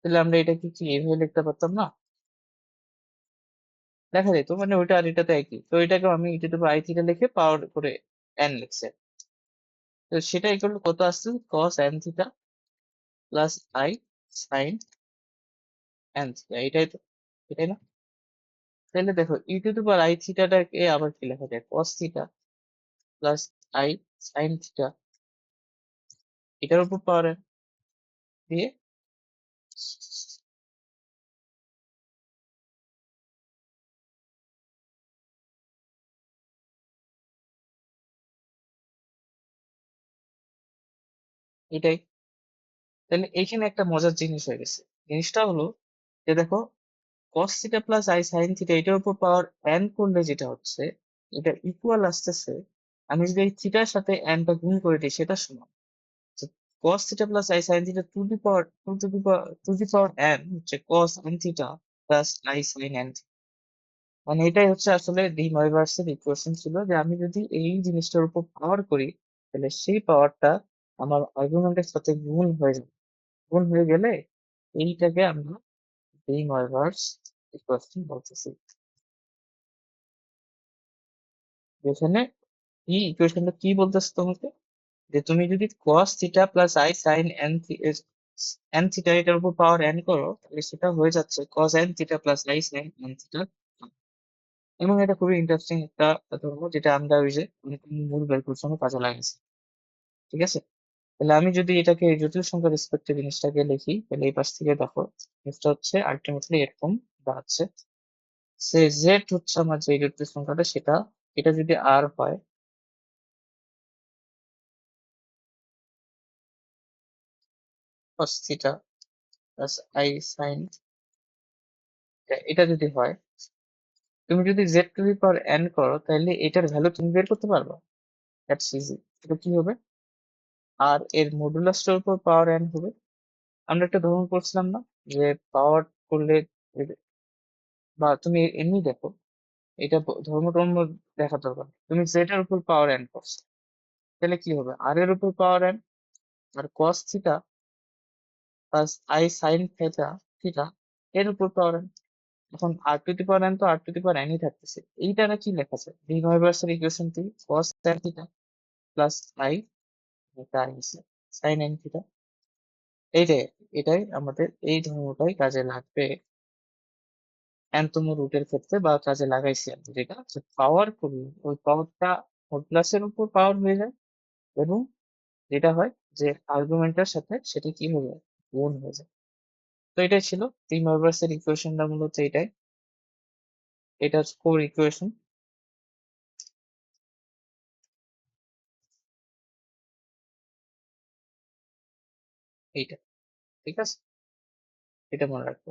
তাহলে আমরা এটাকে কি এইভাবে লিখতে পারতাম না? দেখা যায় তো, মানে ওইটা আর এটা তো একই। তো এটাকে আমি E to the power I theta লিখে পাওয়ার করে এন লিখছে। তো সেটা ইকুয়াল টু কত আসছে, cos N theta plus I sine N theta, এটাই তো, এটাই না? তাহলে দেখো ই টু দি পাওয়ার আই থিটাটাকে আবার কি লেখা যায়, কস theta plus I sine theta, এটার উপর পাওয়ার দিয়ে এটাই। তাহলে এইখানে একটা মজার জিনিস হয়ে গেছে। জিনিসটা হলো যে দেখো কস theta plus I sine theta এটার উপর পাওয়ার এন করলে যেটা হচ্ছে, এটা ইকুয়াল আসতেছে, আমি যদি এই থিটার সাথে এনটা গুণ করে দিই সেটা সমান cos theta plus I sine theta to the power N হচ্ছে cos N theta plus I sine N. মানে এটাই হচ্ছে আসলে ডি নয়ভার্সের ইকুয়েশন ছিল, যে আমি যদি এই জিনিসটার উপর পাওয়ার করি তাহলে সেই পাওয়ারটা আমার আর্গুমেন্টের সাথে গুণ হয়ে যাবে। গুণ হয়ে গেলে এইটাকে আমরা ডি নয়ভার্স ইকুয়েশন বলতেছি। এখানে কি ইকুয়েশনটা কি বলতেছে তোমাকে, যে তুমি যদি cos theta plus I sine N theta এটার উপর পাওয়ার এন করো তাহলে সেটা হয়ে যাচ্ছে cos N theta plus I sine N theta. এবং এটা খুবই ইন্টারেস্টিং একটা ধর্ম, যেটা আমরা ওই যে মূল বের করছি কাজে লাগাইছি। ঠিক আছে, তাহলে আমি যদি এটাকে জটিল সংখ্যার রেসপেক্টে জিনিসটাকে লিখি তাহলে এই পাশ থেকে দেখো জিনিসটা হচ্ছে আলটিমেটলি এরকম দাঁড়াচ্ছে, সে জেড হচ্ছে আমার যে জটিল সংখ্যাটা সেটা, এটা যদি আর হয় cos theta plus i sine, এটা যদি হয়, তুমি যদি Z to the power N করো তাহলে এটার ভ্যালু তুমি বের করতে পারবে। That's easy. এটা কি হবে, আর এর মডুলাসটার উপর পাওয়ার এন হবে, আমরা একটা ধর্ম পড়ছিলাম না, যে পাওয়ার করলে বা তুমি এমনি দেখো, এটা ধর্ম টর্ম দেখা দরকার নেই। তুমি জেড এর উপর পাওয়ার এন করছো, তাহলে কি হবে? আর এর উপর power N, R cos theta plus I sine theta theta এর উপর পাওয়ার এন। এখন আর টু দি পাওয়ার এন তো আর টু দি পাওয়ার এনই থাকতেছে। এইটারে কি লেখা আছে? ডিভাইভার্সের ইকুয়েশন থেকে কস ট্যান থিটা প্লাস আই, এটা আইসে সাইন এন থিটা। এইটাই এটাই আমাদের এই ধর্মটাই কাজে লাগবে এনতম রুটের ক্ষেত্রে, বা কাজে লাগাইছি আমি, যেটা পাওয়ার করলে ওই পাওয়ারটা মডুলাসের উপর পাওয়ার হয়ে যায়, এবং যেটা হয় যে আর্গুমেন্টের সাথে সেটা কি হয়ে যায়, গুণ হয়ে যায়। তো এটাই ছিল প্রিম এর ইকুয়েশনটা, মূলত এটাই, এটা কোর ইকুয়েশন এইটা। ঠিক আছে, এটা মনে রাখবো।